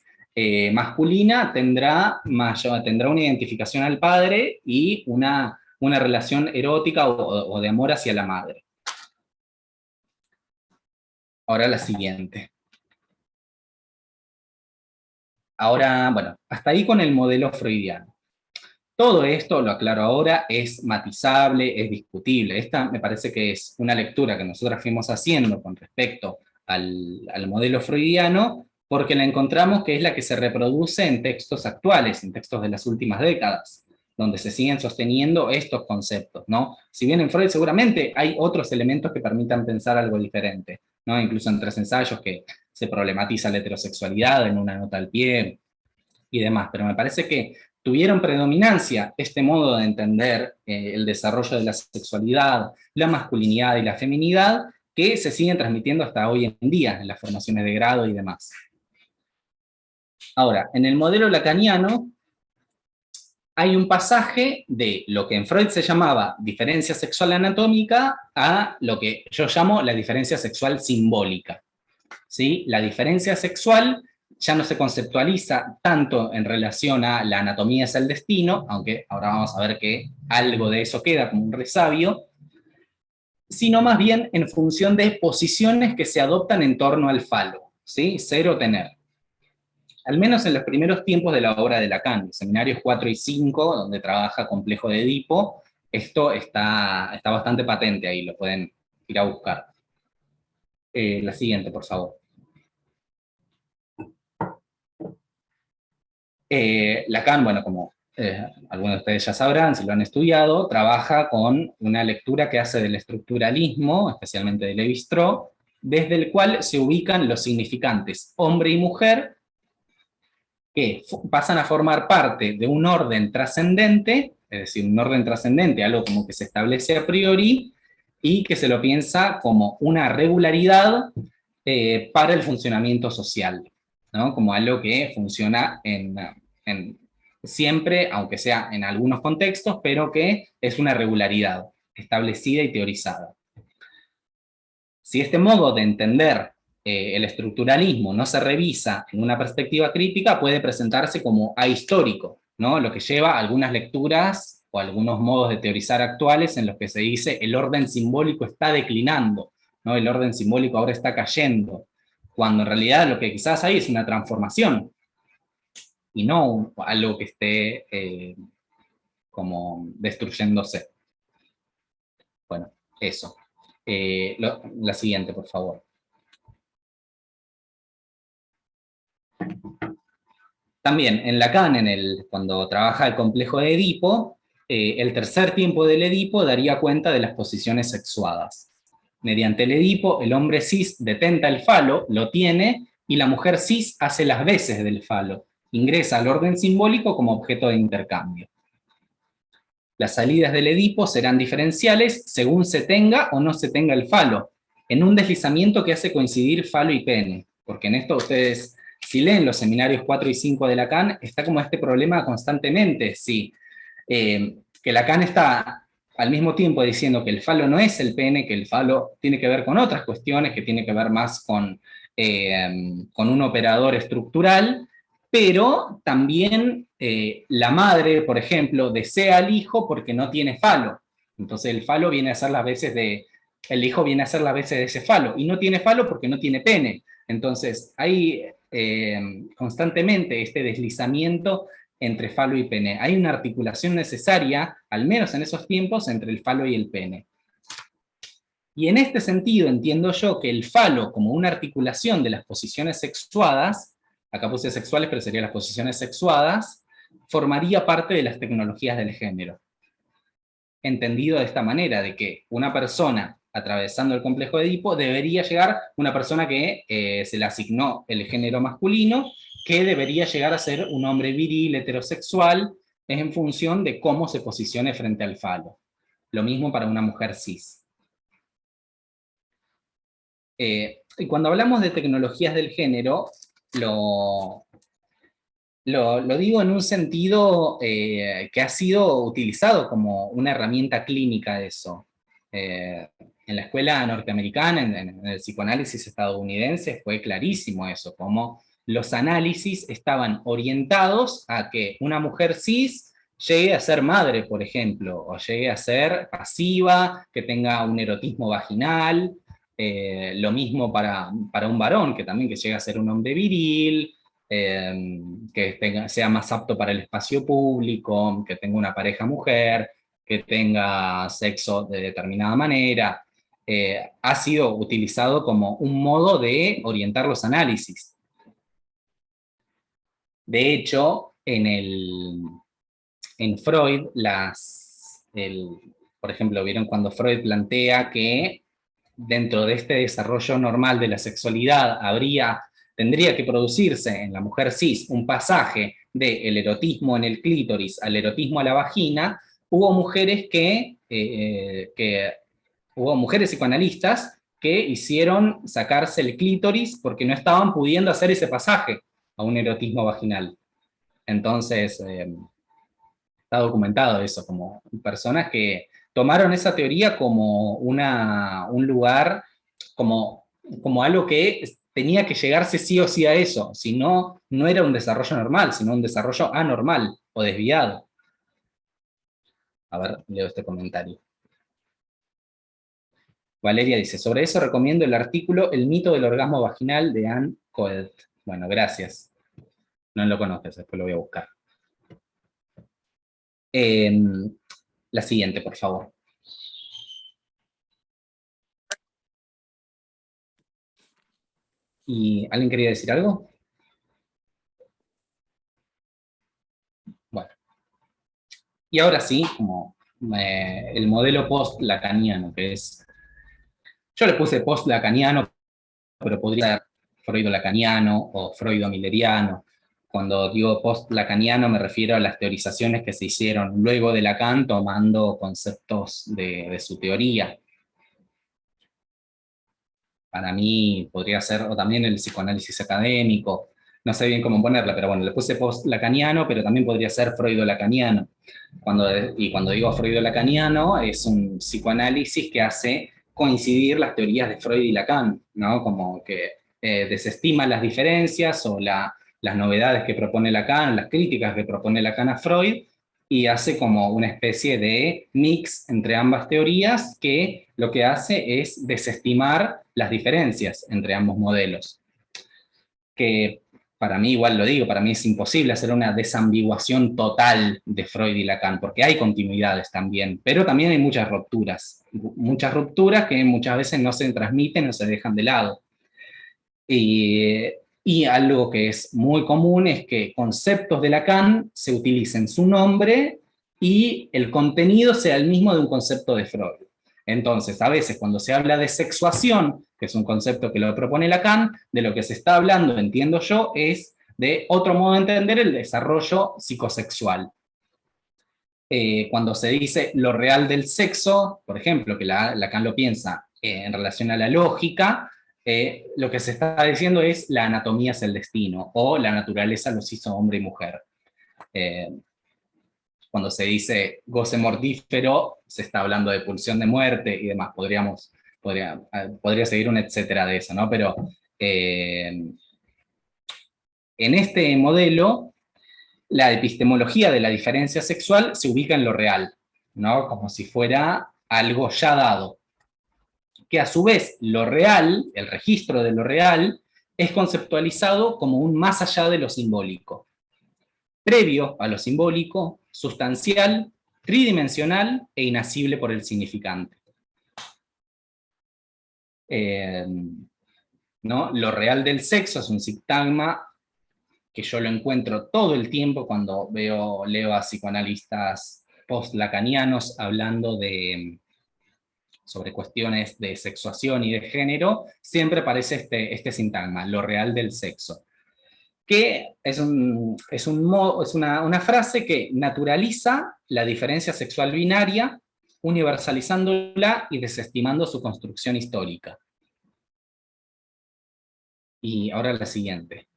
[SPEAKER 2] masculina, tendrá una identificación al padre y una relación erótica o de amor hacia la madre. Ahora la siguiente. Ahora, bueno, hasta ahí con el modelo freudiano. Todo esto, lo aclaro ahora, es matizable, es discutible. Esta me parece que es una lectura que nosotros fuimos haciendo con respecto al modelo freudiano, porque la encontramos que es la que se reproduce en textos actuales, en textos de las últimas décadas, donde se siguen sosteniendo estos conceptos, ¿no? Si bien en Freud seguramente hay otros elementos que permitan pensar algo diferente, ¿no? Incluso en 3 ensayos que se problematiza la heterosexualidad en una nota al pie y demás, pero me parece que tuvieron predominancia este modo de entender el desarrollo de la sexualidad, la masculinidad y la feminidad, que se siguen transmitiendo hasta hoy en día en las formaciones de grado y demás. Ahora, en el modelo lacaniano hay un pasaje de lo que en Freud se llamaba diferencia sexual anatómica a lo que yo llamo la diferencia sexual simbólica. ¿Sí? La diferencia sexual ya no se conceptualiza tanto en relación a la anatomía es el destino, aunque ahora vamos a ver que algo de eso queda como un resabio, sino más bien en función de posiciones que se adoptan en torno al falo, ¿sí? Ser o tener. Al menos en los primeros tiempos de la obra de Lacan, seminarios 4 y 5, donde trabaja complejo de Edipo, esto está bastante patente ahí, lo pueden ir a buscar. La siguiente, por favor. Lacan, bueno, como algunos de ustedes ya sabrán, si lo han estudiado, trabaja con una lectura que hace del estructuralismo, especialmente de Lévi-Strauss, desde el cual se ubican los significantes hombre y mujer, que pasan a formar parte de un orden trascendente, es decir, un orden trascendente, algo como que se establece a priori, y que se lo piensa como una regularidad para el funcionamiento social, ¿no? Como algo que funciona siempre, aunque sea en algunos contextos, pero que es una regularidad establecida y teorizada. Si este modo de entender el estructuralismo no se revisa en una perspectiva crítica, puede presentarse como ahistórico, ¿no? Lo que lleva a algunas lecturas o algunos modos de teorizar actuales en los que se dice el orden simbólico está declinando, ¿no? El orden simbólico ahora está cayendo, cuando en realidad lo que quizás hay es una transformación, y no algo que esté como destruyéndose. Bueno, eso. La siguiente, por favor. También en Lacan, cuando trabaja el complejo de Edipo, el tercer tiempo del Edipo daría cuenta de las posiciones sexuadas. Mediante el Edipo, el hombre cis detenta el falo, lo tiene, y la mujer cis hace las veces del falo, ingresa al orden simbólico como objeto de intercambio. Las salidas del Edipo serán diferenciales según se tenga o no se tenga el falo, en un deslizamiento que hace coincidir falo y pene, porque en esto ustedes, si leen los seminarios 4 y 5 de Lacan, está como este problema constantemente, sí, que Lacan está al mismo tiempo diciendo que el falo no es el pene, que el falo tiene que ver con otras cuestiones, que tiene que ver más con un operador estructural, pero también la madre, por ejemplo, desea al hijo porque no tiene falo. Entonces el falo viene a ser las veces el hijo viene a ser las veces de ese falo, y no tiene falo porque no tiene pene. Entonces hay constantemente este deslizamiento entre falo y pene. Hay una articulación necesaria, al menos en esos tiempos, entre el falo y el pene. Y en este sentido entiendo yo que el falo, como una articulación de las posiciones sexuadas, acá puse sexuales, pero serían las posiciones sexuadas, formaría parte de las tecnologías del género. Entendido de esta manera, de que una persona atravesando el complejo de Edipo debería llegar, una persona que se le asignó el género masculino, que debería llegar a ser un hombre viril, heterosexual, es en función de cómo se posicione frente al falo. Lo mismo para una mujer cis. Y cuando hablamos de tecnologías del género, lo digo en un sentido que ha sido utilizado como una herramienta clínica eso. En la escuela norteamericana, en el psicoanálisis estadounidense, fue clarísimo eso, como los análisis estaban orientados a que una mujer cis llegue a ser madre, por ejemplo, o llegue a ser pasiva, que tenga un erotismo vaginal, lo mismo para un varón, que también que llegue a ser un hombre viril, que sea más apto para el espacio público, que tenga una pareja mujer, que tenga sexo de determinada manera, ha sido utilizado como un modo de orientar los análisis. De hecho, en Freud, por ejemplo, vieron cuando Freud plantea que dentro de este desarrollo normal de la sexualidad tendría que producirse en la mujer cis un pasaje del erotismo en el clítoris al erotismo a la vagina, hubo mujeres hubo mujeres psicoanalistas que hicieron sacarse el clítoris porque no estaban pudiendo hacer ese pasaje a un erotismo vaginal. Entonces, está documentado eso, como personas que tomaron esa teoría como un lugar, como algo que tenía que llegarse sí o sí a eso, si no, no era un desarrollo normal, sino un desarrollo anormal o desviado. A ver, leo este comentario. Valeria dice, sobre eso recomiendo el artículo El mito del orgasmo vaginal de Anne Coed. Bueno, gracias. No lo conoces, después lo voy a buscar. La siguiente, por favor. ¿Y alguien quería decir algo? Bueno. Y ahora sí, como el modelo post-lacaniano, que es... Yo le puse post-lacaniano, pero podría ser freudo-lacaniano o freudo-milleriano. Cuando digo post-lacaniano me refiero a las teorizaciones que se hicieron luego de Lacan tomando conceptos de su teoría. Para mí podría ser, o también el psicoanálisis académico, no sé bien cómo ponerla, pero bueno, le puse post-lacaniano, pero también podría ser freudo-lacaniano. Y cuando digo freudo-lacaniano, es un psicoanálisis que hace coincidir las teorías de Freud y Lacan, ¿no? Como que desestima las diferencias o las novedades que propone Lacan, las críticas que propone Lacan a Freud, y hace como una especie de mix entre ambas teorías que lo que hace es desestimar las diferencias entre ambos modelos. Que para mí, igual lo digo, para mí es imposible hacer una desambiguación total de Freud y Lacan, porque hay continuidades también, pero también hay muchas rupturas que muchas veces no se transmiten o se dejan de lado. Y algo que es muy común es que conceptos de Lacan se utilicen su nombre y el contenido sea el mismo de un concepto de Freud. Entonces, a veces cuando se habla de sexuación, que es un concepto que lo propone Lacan, de lo que se está hablando, entiendo yo, es de otro modo de entender el desarrollo psicosexual. Cuando se dice lo real del sexo, por ejemplo, que Lacan lo piensa en relación a la lógica, lo que se está diciendo es la anatomía es el destino, o la naturaleza los hizo hombre y mujer. Cuando se dice goce mortífero, se está hablando de pulsión de muerte y demás. Podría seguir un etcétera de eso, ¿no? Pero en este modelo, la epistemología de la diferencia sexual se ubica en lo real, ¿no? Como si fuera algo ya dado. Que a su vez lo real, el registro de lo real, es conceptualizado como un más allá de lo simbólico. Previo a lo simbólico, sustancial, tridimensional e inasible por el significante. ¿No? Lo real del sexo es un sintagma que yo lo encuentro todo el tiempo cuando leo a psicoanalistas post-lacanianos hablando sobre cuestiones de sexuación y de género, siempre aparece este sintagma, lo real del sexo, que es una frase que naturaliza la diferencia sexual binaria, universalizándola y desestimando su construcción histórica. Y ahora la siguiente.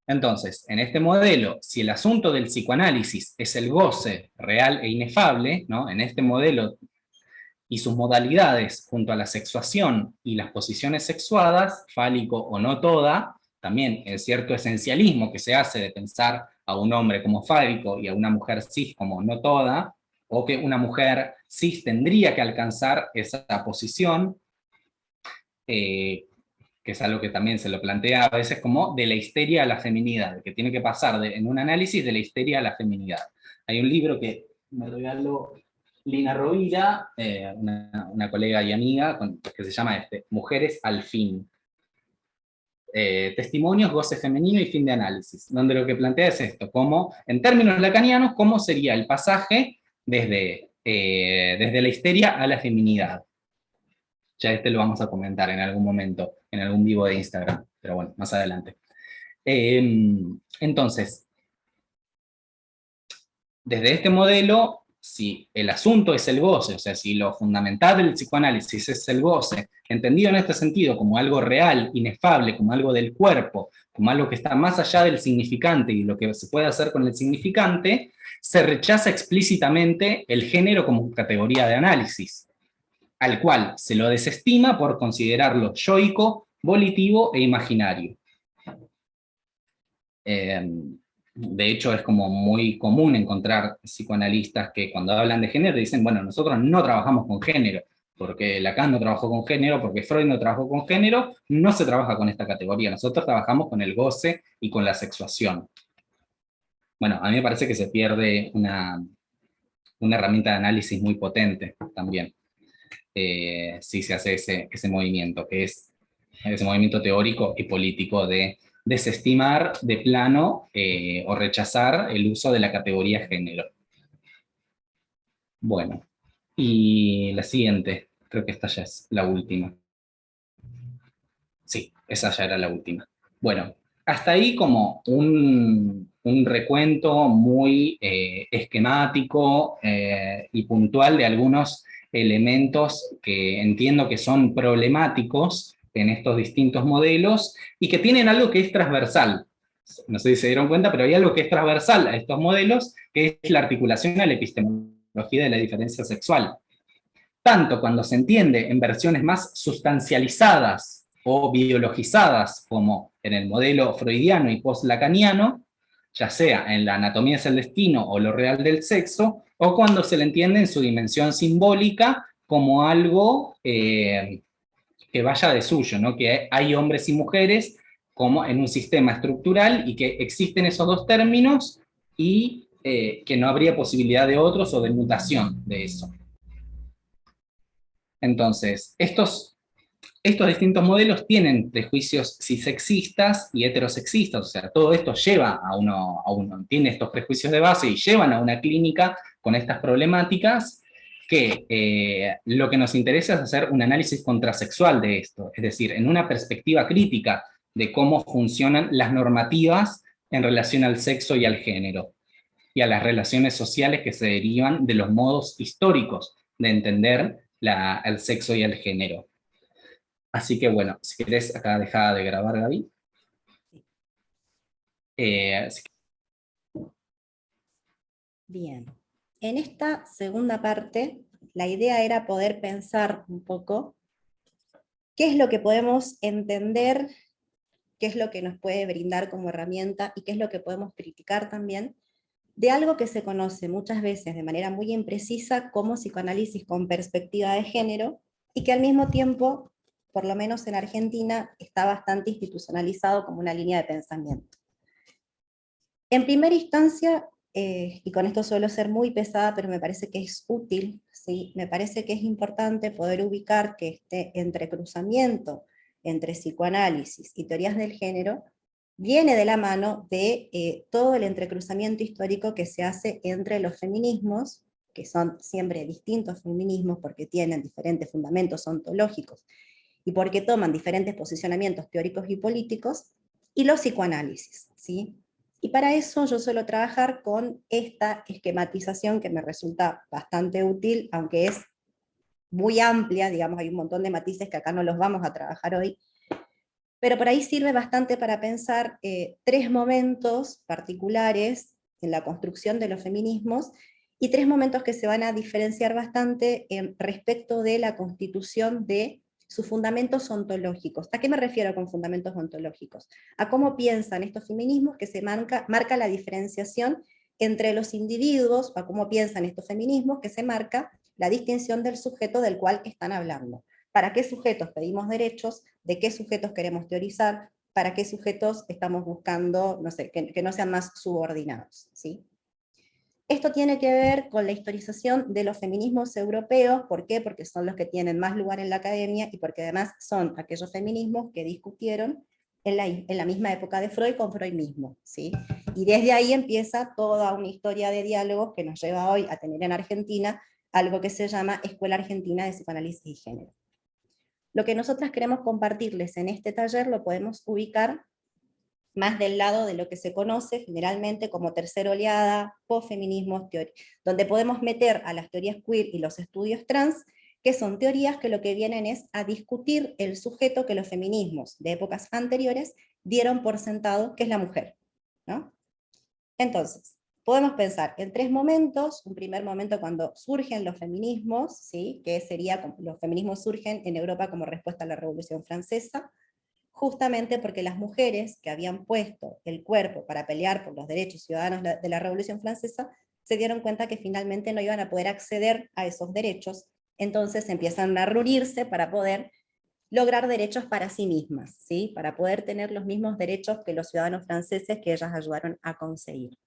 [SPEAKER 2] Entonces, en este modelo, si el asunto del psicoanálisis es el goce real e inefable, ¿no? En este modelo y sus modalidades junto a la sexuación y las posiciones sexuadas, fálico o no toda, también el cierto esencialismo que se hace de pensar a un hombre como fálico y a una mujer cis como no toda, o que una mujer cis tendría que alcanzar esa posición, que es algo que también se lo plantea a veces como de la histeria a la feminidad, que tiene que pasar en un análisis de la histeria a la feminidad. Hay un libro que me regaló Lina Rovira, una colega y amiga, que se llama Mujeres al fin. Testimonios, goce femenino y fin de análisis, donde lo que plantea es esto, como, en términos lacanianos, cómo sería el pasaje desde la histeria a la feminidad. Ya lo vamos a comentar en algún momento, en algún vivo de Instagram, pero bueno, más adelante. Entonces, desde este modelo, si el asunto es el goce, o sea, si lo fundamental del psicoanálisis es el goce, entendido en este sentido como algo real, inefable, como algo del cuerpo, como algo que está más allá del significante y lo que se puede hacer con el significante, se rechaza explícitamente el género como categoría de análisis, al cual se lo desestima por considerarlo yoico, volitivo e imaginario. De hecho, es como muy común encontrar psicoanalistas que cuando hablan de género dicen, bueno, nosotros no trabajamos con género, porque Lacan no trabajó con género, porque Freud no trabajó con género, no se trabaja con esta categoría, nosotros trabajamos con el goce y con la sexuación. Bueno, a mí me parece que se pierde una herramienta de análisis muy potente también. Si se hace ese movimiento, que es ese movimiento teórico y político de desestimar de plano o rechazar el uso de la categoría género. Bueno, y la siguiente, creo que esta ya es la última. Sí, esa ya era la última. Bueno, hasta ahí como un recuento muy esquemático y puntual de algunos elementos que entiendo que son problemáticos en estos distintos modelos y que tienen algo que es transversal. No sé si se dieron cuenta, pero hay algo que es transversal a estos modelos, que es la articulación a la epistemología de la diferencia sexual. Tanto cuando se entiende en versiones más sustancializadas o biologizadas, como en el modelo freudiano y post-lacaniano, ya sea en la anatomía es el destino o lo real del sexo, o cuando se le entiende en su dimensión simbólica como algo que vaya de suyo, ¿no? Que hay hombres y mujeres como en un sistema estructural y que existen esos dos términos y que no habría posibilidad de otros o de mutación de eso. Entonces, estos distintos modelos tienen prejuicios cisexistas y heterosexistas, o sea, todo esto lleva a uno, tiene estos prejuicios de base y llevan a una clínica con estas problemáticas, que lo que nos interesa es hacer un análisis contrasexual de esto, es decir, en una perspectiva crítica de cómo funcionan las normativas en relación al sexo y al género, y a las relaciones sociales que se derivan de los modos históricos de entender el sexo y el género. Así que bueno, si querés, acá deja de grabar, Gaby.
[SPEAKER 1] Bien, en esta segunda parte, la idea era poder pensar un poco qué es lo que podemos entender, qué es lo que nos puede brindar como herramienta y qué es lo que podemos criticar también de algo que se conoce muchas veces de manera muy imprecisa como psicoanálisis con perspectiva de género, y que al mismo tiempo, por lo menos en Argentina, está bastante institucionalizado como una línea de pensamiento. En primera instancia, y con esto suelo ser muy pesada, pero me parece que es útil, ¿sí? Me parece que es importante poder ubicar que este entrecruzamiento entre psicoanálisis y teorías del género viene de la mano de todo el entrecruzamiento histórico que se hace entre los feminismos, que son siempre distintos feminismos porque tienen diferentes fundamentos ontológicos y porque toman diferentes posicionamientos teóricos y políticos, y los psicoanálisis, ¿sí? Y para eso yo suelo trabajar con esta esquematización que me resulta bastante útil, aunque es muy amplia, digamos, hay un montón de matices que acá no los vamos a trabajar hoy, pero por ahí sirve bastante para pensar tres momentos particulares en la construcción de los feminismos, y tres momentos que se van a diferenciar bastante respecto de la constitución de sus fundamentos ontológicos. ¿A qué me refiero con fundamentos ontológicos? A cómo piensan estos feminismos que se marca la diferenciación entre los individuos, a cómo piensan estos feminismos que se marca la distinción del sujeto del cual están hablando. ¿Para qué sujetos pedimos derechos? ¿De qué sujetos queremos teorizar? ¿Para qué sujetos estamos buscando, no sé, que no sean más subordinados? ¿Sí? Esto tiene que ver con la historización de los feminismos europeos. ¿Por qué? Porque son los que tienen más lugar en la academia y porque además son aquellos feminismos que discutieron en la misma época de Freud con Freud mismo, ¿sí? Y desde ahí empieza toda una historia de diálogos que nos lleva hoy a tener en Argentina algo que se llama Escuela Argentina de Psicoanálisis y Género. Lo que nosotras queremos compartirles en este taller lo podemos ubicar más del lado de lo que se conoce generalmente como tercera oleada, posfeminismos, donde podemos meter a las teorías queer y los estudios trans, que son teorías que lo que vienen es a discutir el sujeto que los feminismos de épocas anteriores dieron por sentado, que es la mujer, ¿no? Entonces, podemos pensar en tres momentos. Un primer momento cuando surgen los feminismos, ¿sí? Que sería, los feminismos surgen en Europa como respuesta a la Revolución Francesa, justamente porque las mujeres que habían puesto el cuerpo para pelear por los derechos ciudadanos de la Revolución Francesa, se dieron cuenta que finalmente no iban a poder acceder a esos derechos, entonces empiezan a reunirse para poder lograr derechos para sí mismas, ¿sí? Para poder tener los mismos derechos que los ciudadanos franceses que ellas ayudaron a conseguir.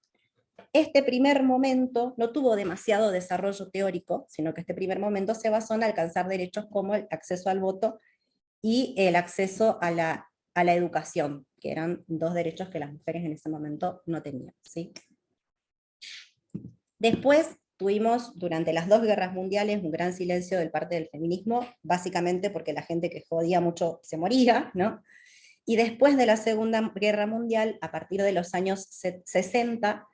[SPEAKER 1] Este primer momento no tuvo demasiado desarrollo teórico, sino que este primer momento se basó en alcanzar derechos como el acceso al voto y el acceso a la educación, que eran dos derechos que las mujeres en ese momento no tenían, ¿sí? Después tuvimos durante las dos guerras mundiales un gran silencio del parte del feminismo, básicamente porque la gente que jodía mucho se moría, ¿no? Y después de la Segunda Guerra Mundial, a partir de los años 60,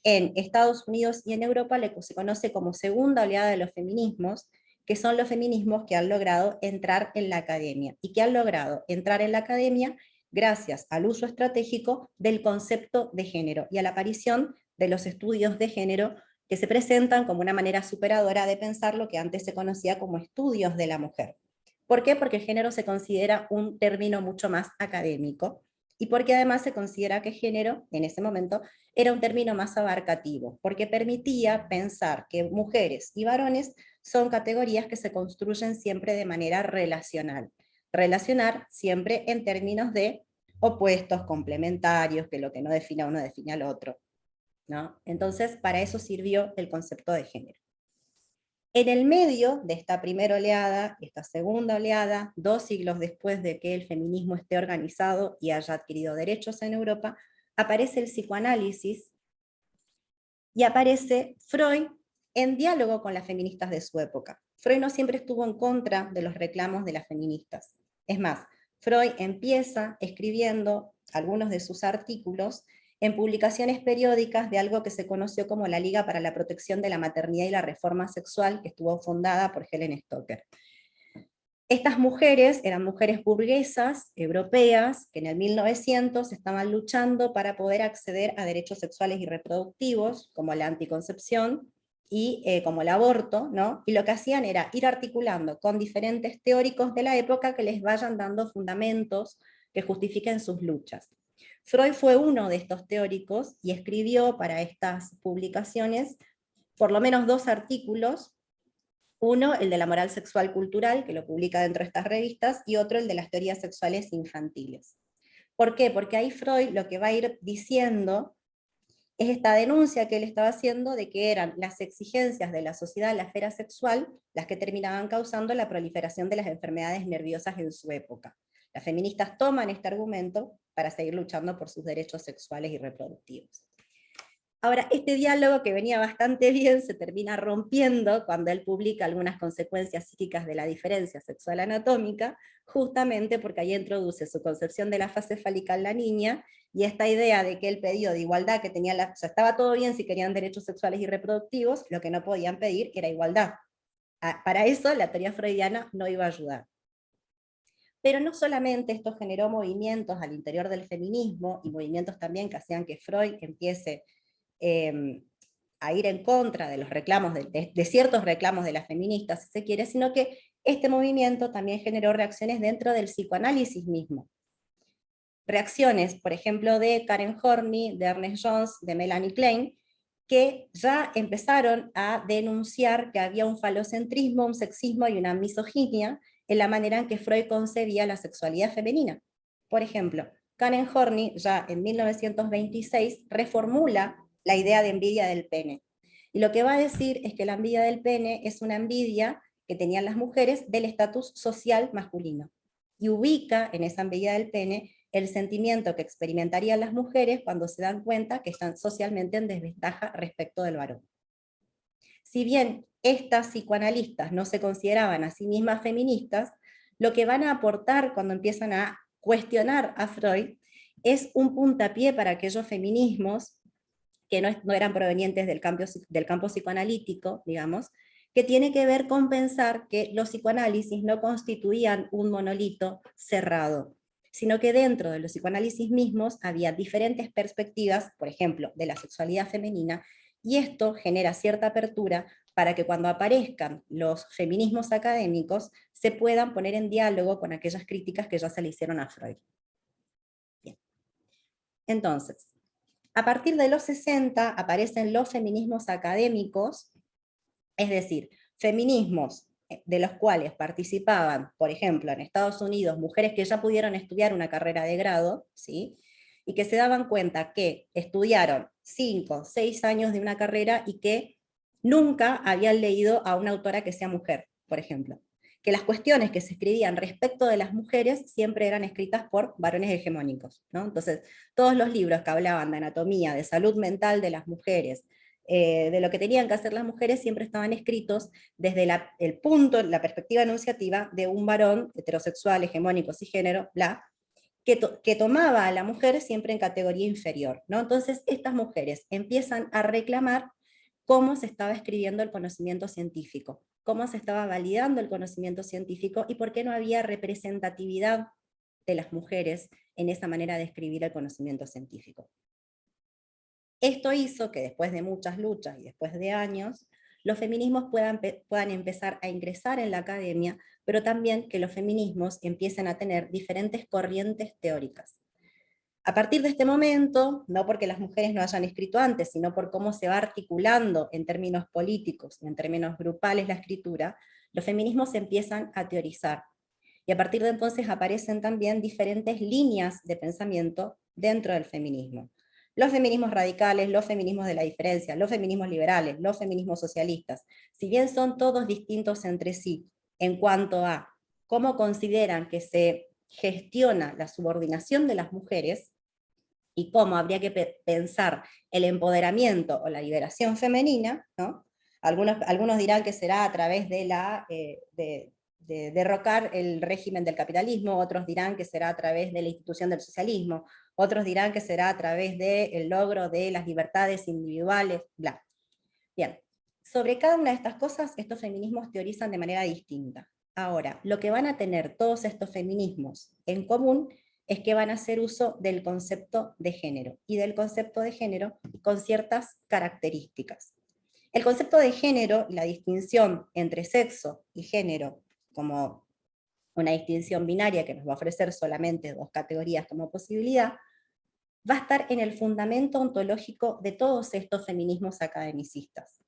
[SPEAKER 1] en Estados Unidos y en Europa se conoce como segunda oleada de los feminismos, que son los feminismos que han logrado entrar en la academia, y que han logrado entrar en la academia gracias al uso estratégico del concepto de género y a la aparición de los estudios de género que se presentan como una manera superadora de pensar lo que antes se conocía como estudios de la mujer. ¿Por qué? Porque el género se considera un término mucho más académico, y porque además se considera que género, en ese momento, era un término más abarcativo, porque permitía pensar que mujeres y varones son categorías que se construyen siempre de manera relacional. Relacionar siempre en términos de opuestos, complementarios, que lo que no define a uno define al otro, ¿no? Entonces, para eso sirvió el concepto de género. En el medio de esta primera oleada, esta segunda oleada, 2 siglos después de que el feminismo esté organizado y haya adquirido derechos en Europa, aparece el psicoanálisis y aparece Freud en diálogo con las feministas de su época. Freud no siempre estuvo en contra de los reclamos de las feministas. Es más, Freud empieza escribiendo algunos de sus artículos en publicaciones periódicas de algo que se conoció como la Liga para la Protección de la Maternidad y la Reforma Sexual, que estuvo fundada por Helen Stoker. Estas mujeres eran mujeres burguesas, europeas, que en el 1900 estaban luchando para poder acceder a derechos sexuales y reproductivos, como la anticoncepción y como el aborto, ¿no? Y lo que hacían era ir articulando con diferentes teóricos de la época que les vayan dando fundamentos que justifiquen sus luchas. Freud fue uno de estos teóricos y escribió para estas publicaciones por lo menos 2 artículos. Uno, el de la moral sexual cultural, que lo publica dentro de estas revistas, y otro, el de las teorías sexuales infantiles. ¿Por qué? Porque ahí Freud lo que va a ir diciendo es esta denuncia que él estaba haciendo de que eran las exigencias de la sociedad en la esfera sexual las que terminaban causando la proliferación de las enfermedades nerviosas en su época. Las feministas toman este argumento para seguir luchando por sus derechos sexuales y reproductivos. Ahora, este diálogo que venía bastante bien se termina rompiendo cuando él publica algunas consecuencias psíquicas de la diferencia sexual anatómica, justamente porque ahí introduce su concepción de la fase fálica en la niña, y esta idea de que el pedido de igualdad que tenía, o sea, estaba todo bien si querían derechos sexuales y reproductivos, lo que no podían pedir era igualdad. Para eso la teoría freudiana no iba a ayudar. Pero no solamente esto generó movimientos al interior del feminismo, y movimientos también que hacían que Freud empiece a ir en contra de los reclamos, de ciertos reclamos de las feministas, si se quiere, sino que este movimiento también generó reacciones dentro del psicoanálisis mismo. Reacciones, por ejemplo, de Karen Horney, de Ernest Jones, de Melanie Klein, que ya empezaron a denunciar que había un falocentrismo, un sexismo y una misoginia en la manera en que Freud concebía la sexualidad femenina. Por ejemplo, Karen Horney ya en 1926 reformula la idea de envidia del pene. Y lo que va a decir es que la envidia del pene es una envidia que tenían las mujeres del estatus social masculino. Y ubica en esa envidia del pene el sentimiento que experimentarían las mujeres cuando se dan cuenta que están socialmente en desventaja respecto del varón. Si bien estas psicoanalistas no se consideraban a sí mismas feministas, lo que van a aportar cuando empiezan a cuestionar a Freud es un puntapié para aquellos feminismos que no eran provenientes del campo psicoanalítico, digamos, que tiene que ver con pensar que los psicoanálisis no constituían un monolito cerrado, sino que dentro de los psicoanálisis mismos había diferentes perspectivas, por ejemplo, de la sexualidad femenina, y esto genera cierta apertura para que cuando aparezcan los feminismos académicos se puedan poner en diálogo con aquellas críticas que ya se le hicieron a Freud. Bien. Entonces, a partir de los 60 aparecen los feminismos académicos, es decir, feminismos de los cuales participaban, por ejemplo, en Estados Unidos, mujeres que ya pudieron estudiar una carrera de grado, ¿sí? Y que se daban cuenta que estudiaron 5, 6 años de una carrera y que nunca habían leído a una autora que sea mujer, por ejemplo. Que las cuestiones que se escribían respecto de las mujeres siempre eran escritas por varones hegemónicos, ¿no? Entonces, todos los libros que hablaban de anatomía, de salud mental de las mujeres, de lo que tenían que hacer las mujeres, siempre estaban escritos desde el punto, la perspectiva enunciativa de un varón heterosexual, hegemónico, cisgénero, bla, que tomaba a la mujer siempre en categoría inferior, ¿no? Entonces, estas mujeres empiezan a reclamar cómo se estaba escribiendo el conocimiento científico, cómo se estaba validando el conocimiento científico y por qué no había representatividad de las mujeres en esa manera de escribir el conocimiento científico. Esto hizo que después de muchas luchas y después de años, los feminismos puedan empezar a ingresar en la academia, pero también que los feminismos empiecen a tener diferentes corrientes teóricas. A partir de este momento, no porque las mujeres no hayan escrito antes, sino por cómo se va articulando en términos políticos y en términos grupales la escritura, los feminismos se empiezan a teorizar. Y a partir de entonces aparecen también diferentes líneas de pensamiento dentro del feminismo. Los feminismos radicales, los feminismos de la diferencia, los feminismos liberales, los feminismos socialistas, si bien son todos distintos entre sí en cuanto a cómo consideran que se gestiona la subordinación de las mujeres y cómo habría que pensar el empoderamiento o la liberación femenina, ¿no? Algunos dirán que será a través de derrocar el régimen del capitalismo, otros dirán que será a través de la institución del socialismo, otros dirán que será a través del logro de las libertades individuales, bla. Bien, sobre cada una de estas cosas, estos feminismos teorizan de manera distinta. Ahora, lo que van a tener todos estos feminismos en común es que van a hacer uso del concepto de género, y del concepto de género con ciertas características. El concepto de género, la distinción entre sexo y género como una distinción binaria que nos va a ofrecer solamente dos categorías como posibilidad, va a estar en el fundamento ontológico de todos estos feminismos academicistas.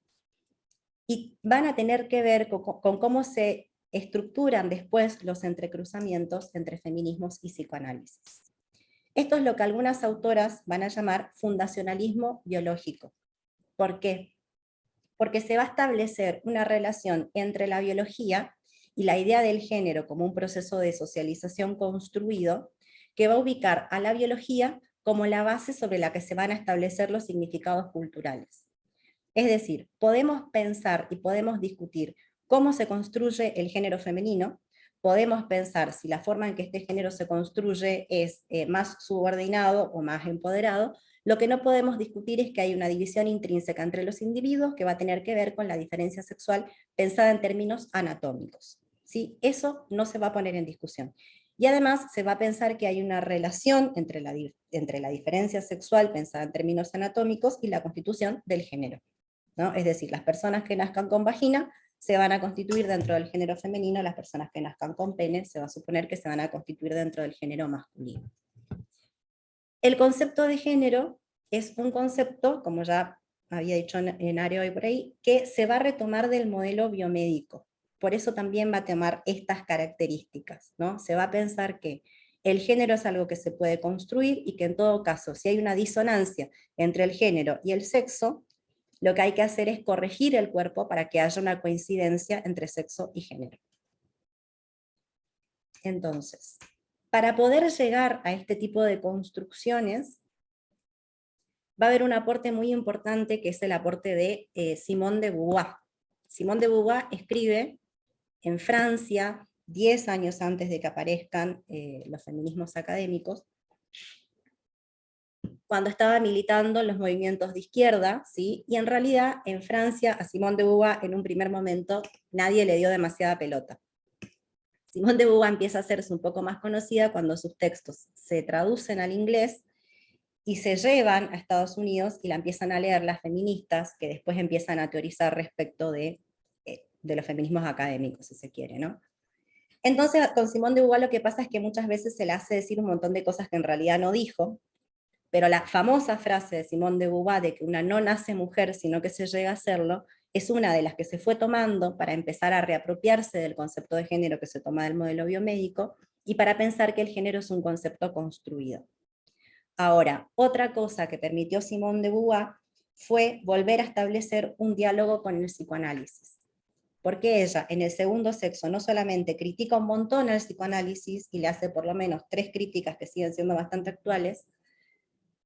[SPEAKER 1] Y van a tener que ver con cómo se estructuran después los entrecruzamientos entre feminismos y psicoanálisis. Esto es lo que algunas autoras van a llamar fundacionalismo biológico. ¿Por qué? Porque se va a establecer una relación entre la biología y la idea del género como un proceso de socialización construido, que va a ubicar a la biología como la base sobre la que se van a establecer los significados culturales. Es decir, podemos pensar y podemos discutir cómo se construye el género femenino, podemos pensar si la forma en que este género se construye es más subordinado o más empoderado. Lo que no podemos discutir es que hay una división intrínseca entre los individuos que va a tener que ver con la diferencia sexual pensada en términos anatómicos. ¿Sí? Eso no se va a poner en discusión. Y además se va a pensar que hay una relación entre la diferencia sexual pensada en términos anatómicos y la constitución del género, ¿no? Es decir, las personas que nazcan con vagina se van a constituir dentro del género femenino, las personas que nazcan con pene se va a suponer que se van a constituir dentro del género masculino. El concepto de género es un concepto, como ya había dicho en Ario y por ahí, que se va a retomar del modelo biomédico. Por eso también va a tomar estas características, ¿no? Se va a pensar que el género es algo que se puede construir y que en todo caso, si hay una disonancia entre el género y el sexo, lo que hay que hacer es corregir el cuerpo para que haya una coincidencia entre sexo y género. Entonces, para poder llegar a este tipo de construcciones, va a haber un aporte muy importante que es el aporte de Simone de Beauvoir. Simone de Beauvoir escribe en Francia, 10 años antes de que aparezcan los feminismos académicos, cuando estaba militando en los movimientos de izquierda, ¿sí? Y en realidad en Francia a Simone de Beauvoir en un primer momento nadie le dio demasiada pelota. Simone de Beauvoir empieza a hacerse un poco más conocida cuando sus textos se traducen al inglés y se llevan a Estados Unidos y la empiezan a leer las feministas, que después empiezan a teorizar respecto de los feminismos académicos, si se quiere, ¿no? Entonces, con Simone de Beauvoir lo que pasa es que muchas veces se le hace decir un montón de cosas que en realidad no dijo, pero la famosa frase de Simone de Beauvoir de que una no nace mujer, sino que se llega a serlo, es una de las que se fue tomando para empezar a reapropiarse del concepto de género que se toma del modelo biomédico, y para pensar que el género es un concepto construido. Ahora, otra cosa que permitió Simone de Beauvoir fue volver a establecer un diálogo con el psicoanálisis. Porque ella, en el segundo sexo, no solamente critica un montón al psicoanálisis, y le hace por lo menos 3 críticas que siguen siendo bastante actuales.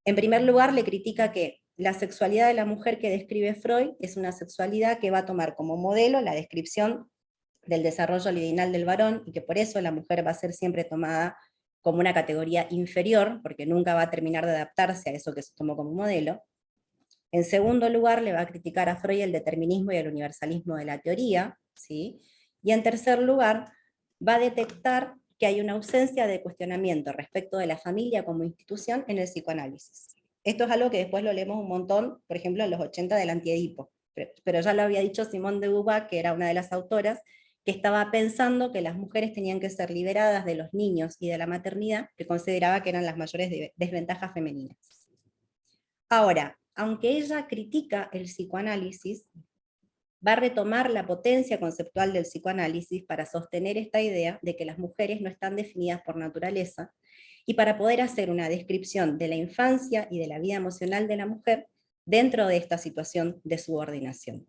[SPEAKER 1] En primer lugar, le critica que la sexualidad de la mujer que describe Freud es una sexualidad que va a tomar como modelo la descripción del desarrollo libidinal del varón, y que por eso la mujer va a ser siempre tomada como una categoría inferior, porque nunca va a terminar de adaptarse a eso que se tomó como modelo. En segundo lugar, le va a criticar a Freud el determinismo y el universalismo de la teoría, ¿sí? Y en tercer lugar, va a detectar que hay una ausencia de cuestionamiento respecto de la familia como institución en el psicoanálisis. Esto es algo que después lo leemos un montón, por ejemplo, en los 80 del Antiedipo, pero ya lo había dicho Simone de Beauvoir, que era una de las autoras, que estaba pensando que las mujeres tenían que ser liberadas de los niños y de la maternidad, que consideraba que eran las mayores desventajas femeninas. Ahora, aunque ella critica el psicoanálisis, va a retomar la potencia conceptual del psicoanálisis para sostener esta idea de que las mujeres no están definidas por naturaleza, y para poder hacer una descripción de la infancia y de la vida emocional de la mujer dentro de esta situación de subordinación.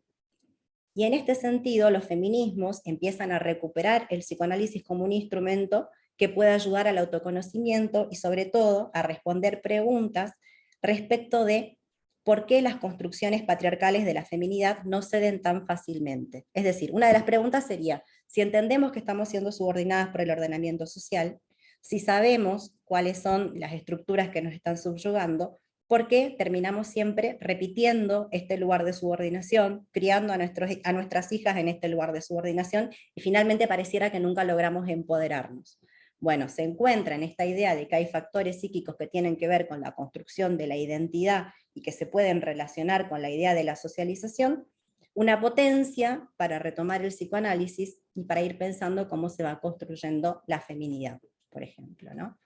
[SPEAKER 1] Y en este sentido, los feminismos empiezan a recuperar el psicoanálisis como un instrumento que puede ayudar al autoconocimiento y sobre todo a responder preguntas respecto de por qué las construcciones patriarcales de la feminidad no ceden tan fácilmente. Es decir, una de las preguntas sería, si entendemos que estamos siendo subordinadas por el ordenamiento social, si sabemos cuáles son las estructuras que nos están subyugando, ¿por qué terminamos siempre repitiendo este lugar de subordinación, criando a nuestras hijas en este lugar de subordinación, y finalmente pareciera que nunca logramos empoderarnos? Bueno, se encuentra en esta idea de que hay factores psíquicos que tienen que ver con la construcción de la identidad y que se pueden relacionar con la idea de la socialización, una potencia para retomar el psicoanálisis y para ir pensando cómo se va construyendo la feminidad, por ejemplo, ¿no?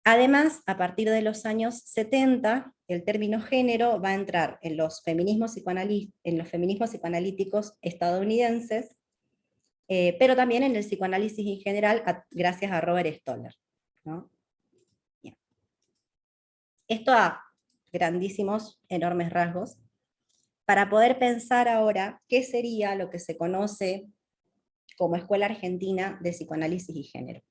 [SPEAKER 1] Además, a partir de los años 70, el término género va a entrar en los feminismos psicoanalíticos estadounidenses, pero también en el psicoanálisis en general, gracias a Robert Stoller, ¿no? Bien. Esto a grandísimos, enormes rasgos, para poder pensar ahora qué sería lo que se conoce como Escuela Argentina de Psicoanálisis y Género.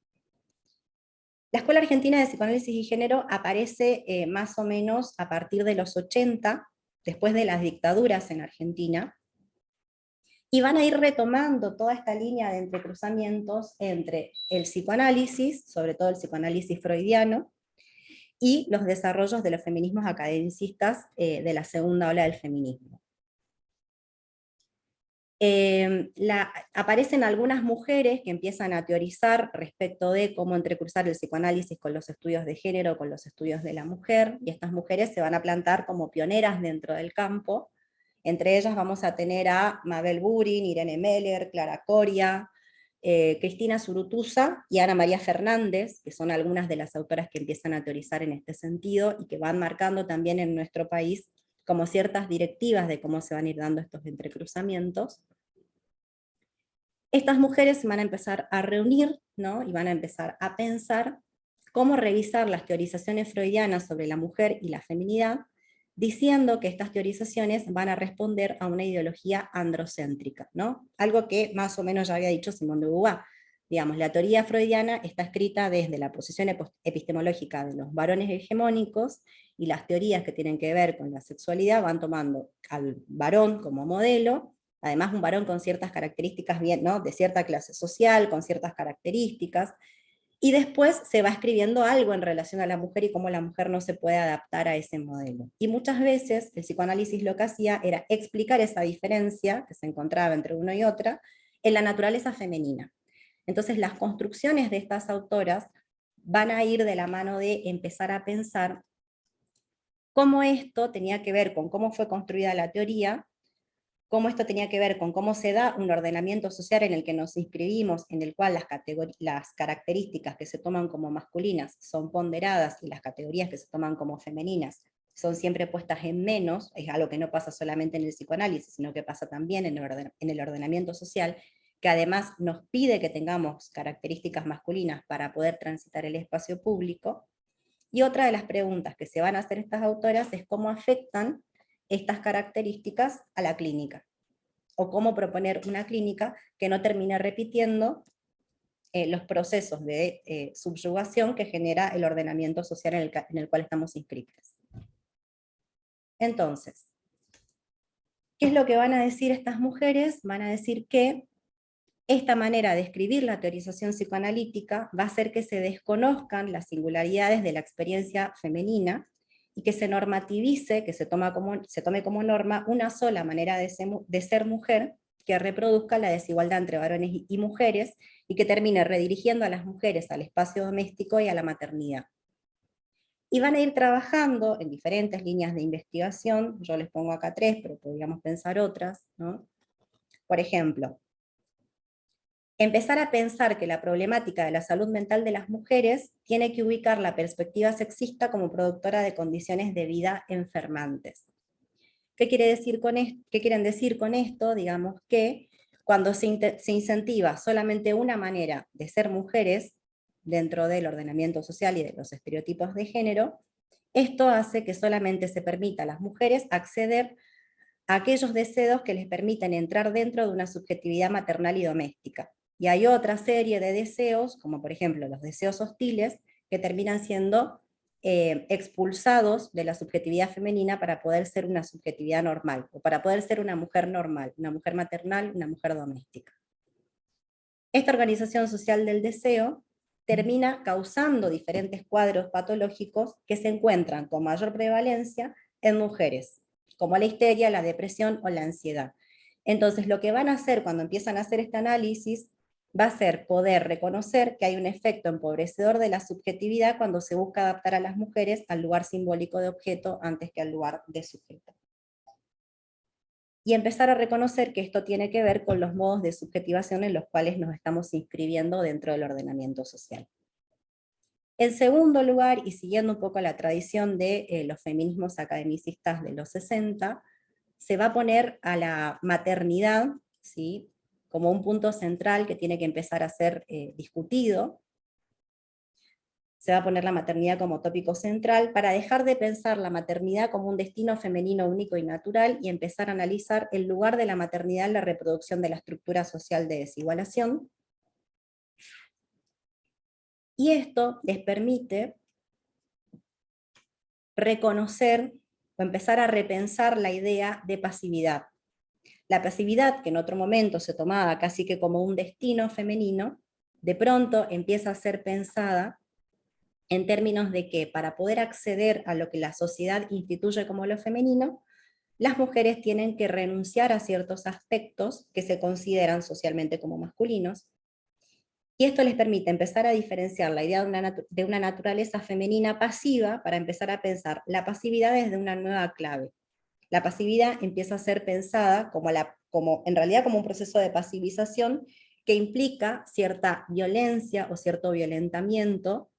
[SPEAKER 1] La Escuela Argentina de Psicoanálisis y Género aparece más o menos a partir de los 80, después de las dictaduras en Argentina, y van a ir retomando toda esta línea de entrecruzamientos entre el psicoanálisis, sobre todo el psicoanálisis freudiano, y los desarrollos de los feminismos academicistas de la segunda ola del feminismo. Aparecen algunas mujeres que empiezan a teorizar respecto de cómo entrecruzar el psicoanálisis con los estudios de género, con los estudios de la mujer, y estas mujeres se van a plantar como pioneras dentro del campo. Entre ellas vamos a tener a Mabel Burin, Irene Meller, Clara Coria, Cristina Zurutuza y Ana María Fernández, que son algunas de las autoras que empiezan a teorizar en este sentido, y que van marcando también en nuestro país como ciertas directivas de cómo se van a ir dando estos entrecruzamientos. Estas mujeres se van a empezar a reunir, ¿no? Y van a empezar a pensar cómo revisar las teorizaciones freudianas sobre la mujer y la feminidad, diciendo que estas teorizaciones van a responder a una ideología androcéntrica, ¿no? Algo que más o menos ya había dicho Simone de Beauvoir. Digamos, la teoría freudiana está escrita desde la posición epistemológica de los varones hegemónicos, y las teorías que tienen que ver con la sexualidad van tomando al varón como modelo, además un varón con ciertas características bien, ¿no? De cierta clase social, con ciertas características, y después se va escribiendo algo en relación a la mujer y cómo la mujer no se puede adaptar a ese modelo. Y muchas veces el psicoanálisis lo que hacía era explicar esa diferencia que se encontraba entre uno y otra en la naturaleza femenina. Entonces las construcciones de estas autoras van a ir de la mano de empezar a pensar cómo esto tenía que ver con cómo fue construida la teoría, cómo esto tenía que ver con cómo se da un ordenamiento social en el que nos inscribimos, en el cual las características que se toman como masculinas son ponderadas y las categorías que se toman como femeninas son siempre puestas en menos. Es algo que no pasa solamente en el psicoanálisis, sino que pasa también en el ordenamiento social, que además nos pide que tengamos características masculinas para poder transitar el espacio público. Y otra de las preguntas que se van a hacer estas autoras es cómo afectan estas características a la clínica, o cómo proponer una clínica que no termine repitiendo los procesos de subyugación que genera el ordenamiento social en el cual estamos inscritos. Entonces, ¿qué es lo que van a decir estas mujeres? Van a decir que esta manera de escribir la teorización psicoanalítica va a hacer que se desconozcan las singularidades de la experiencia femenina, y que se normativice, que se tome como norma una sola manera de ser mujer que reproduzca la desigualdad entre varones y mujeres, y que termine redirigiendo a las mujeres al espacio doméstico y a la maternidad. Y van a ir trabajando en diferentes líneas de investigación. Yo les pongo acá 3, pero podríamos pensar otras, ¿no? Por ejemplo, empezar a pensar que la problemática de la salud mental de las mujeres tiene que ubicar la perspectiva sexista como productora de condiciones de vida enfermantes. ¿Qué quieren decir con esto? Digamos que cuando se incentiva solamente una manera de ser mujeres dentro del ordenamiento social y de los estereotipos de género, esto hace que solamente se permita a las mujeres acceder a aquellos deseos que les permiten entrar dentro de una subjetividad maternal y doméstica. Y hay otra serie de deseos, como por ejemplo los deseos hostiles, que terminan siendo expulsados de la subjetividad femenina para poder ser una subjetividad normal, o para poder ser una mujer normal, una mujer maternal, una mujer doméstica. Esta organización social del deseo termina causando diferentes cuadros patológicos que se encuentran con mayor prevalencia en mujeres, como la histeria, la depresión o la ansiedad. Entonces, lo que van a hacer cuando empiezan a hacer este análisis va a ser poder reconocer que hay un efecto empobrecedor de la subjetividad cuando se busca adaptar a las mujeres al lugar simbólico de objeto antes que al lugar de sujeto. Y empezar a reconocer que esto tiene que ver con los modos de subjetivación en los cuales nos estamos inscribiendo dentro del ordenamiento social. En segundo lugar, y siguiendo un poco la tradición de los feminismos academicistas de los 60, se va a poner a la maternidad, ¿sí?, como un punto central que tiene que empezar a ser discutido. Se va a poner la maternidad como tópico central para dejar de pensar la maternidad como un destino femenino único y natural y empezar a analizar el lugar de la maternidad en la reproducción de la estructura social de desigualación. Y esto les permite reconocer o empezar a repensar la idea de pasividad. La pasividad, que en otro momento se tomaba casi que como un destino femenino, de pronto empieza a ser pensada en términos de que para poder acceder a lo que la sociedad instituye como lo femenino, las mujeres tienen que renunciar a ciertos aspectos que se consideran socialmente como masculinos, y esto les permite empezar a diferenciar la idea de una naturaleza femenina pasiva para empezar a pensar la pasividad desde una nueva clave. La pasividad empieza a ser pensada en realidad como un proceso de pasivización que implica cierta violencia o cierto violentamiento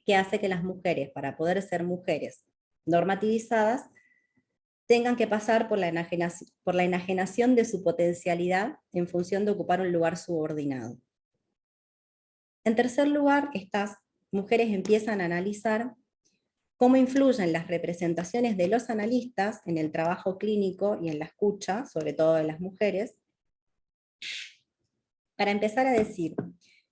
[SPEAKER 1] que hace que las mujeres, para poder ser mujeres normativizadas, tengan que pasar por la enajenación de su potencialidad en función de ocupar un lugar subordinado. En tercer lugar, estas mujeres empiezan a analizar cómo influyen las representaciones de los analistas en el trabajo clínico y en la escucha, sobre todo de las mujeres, para empezar a decir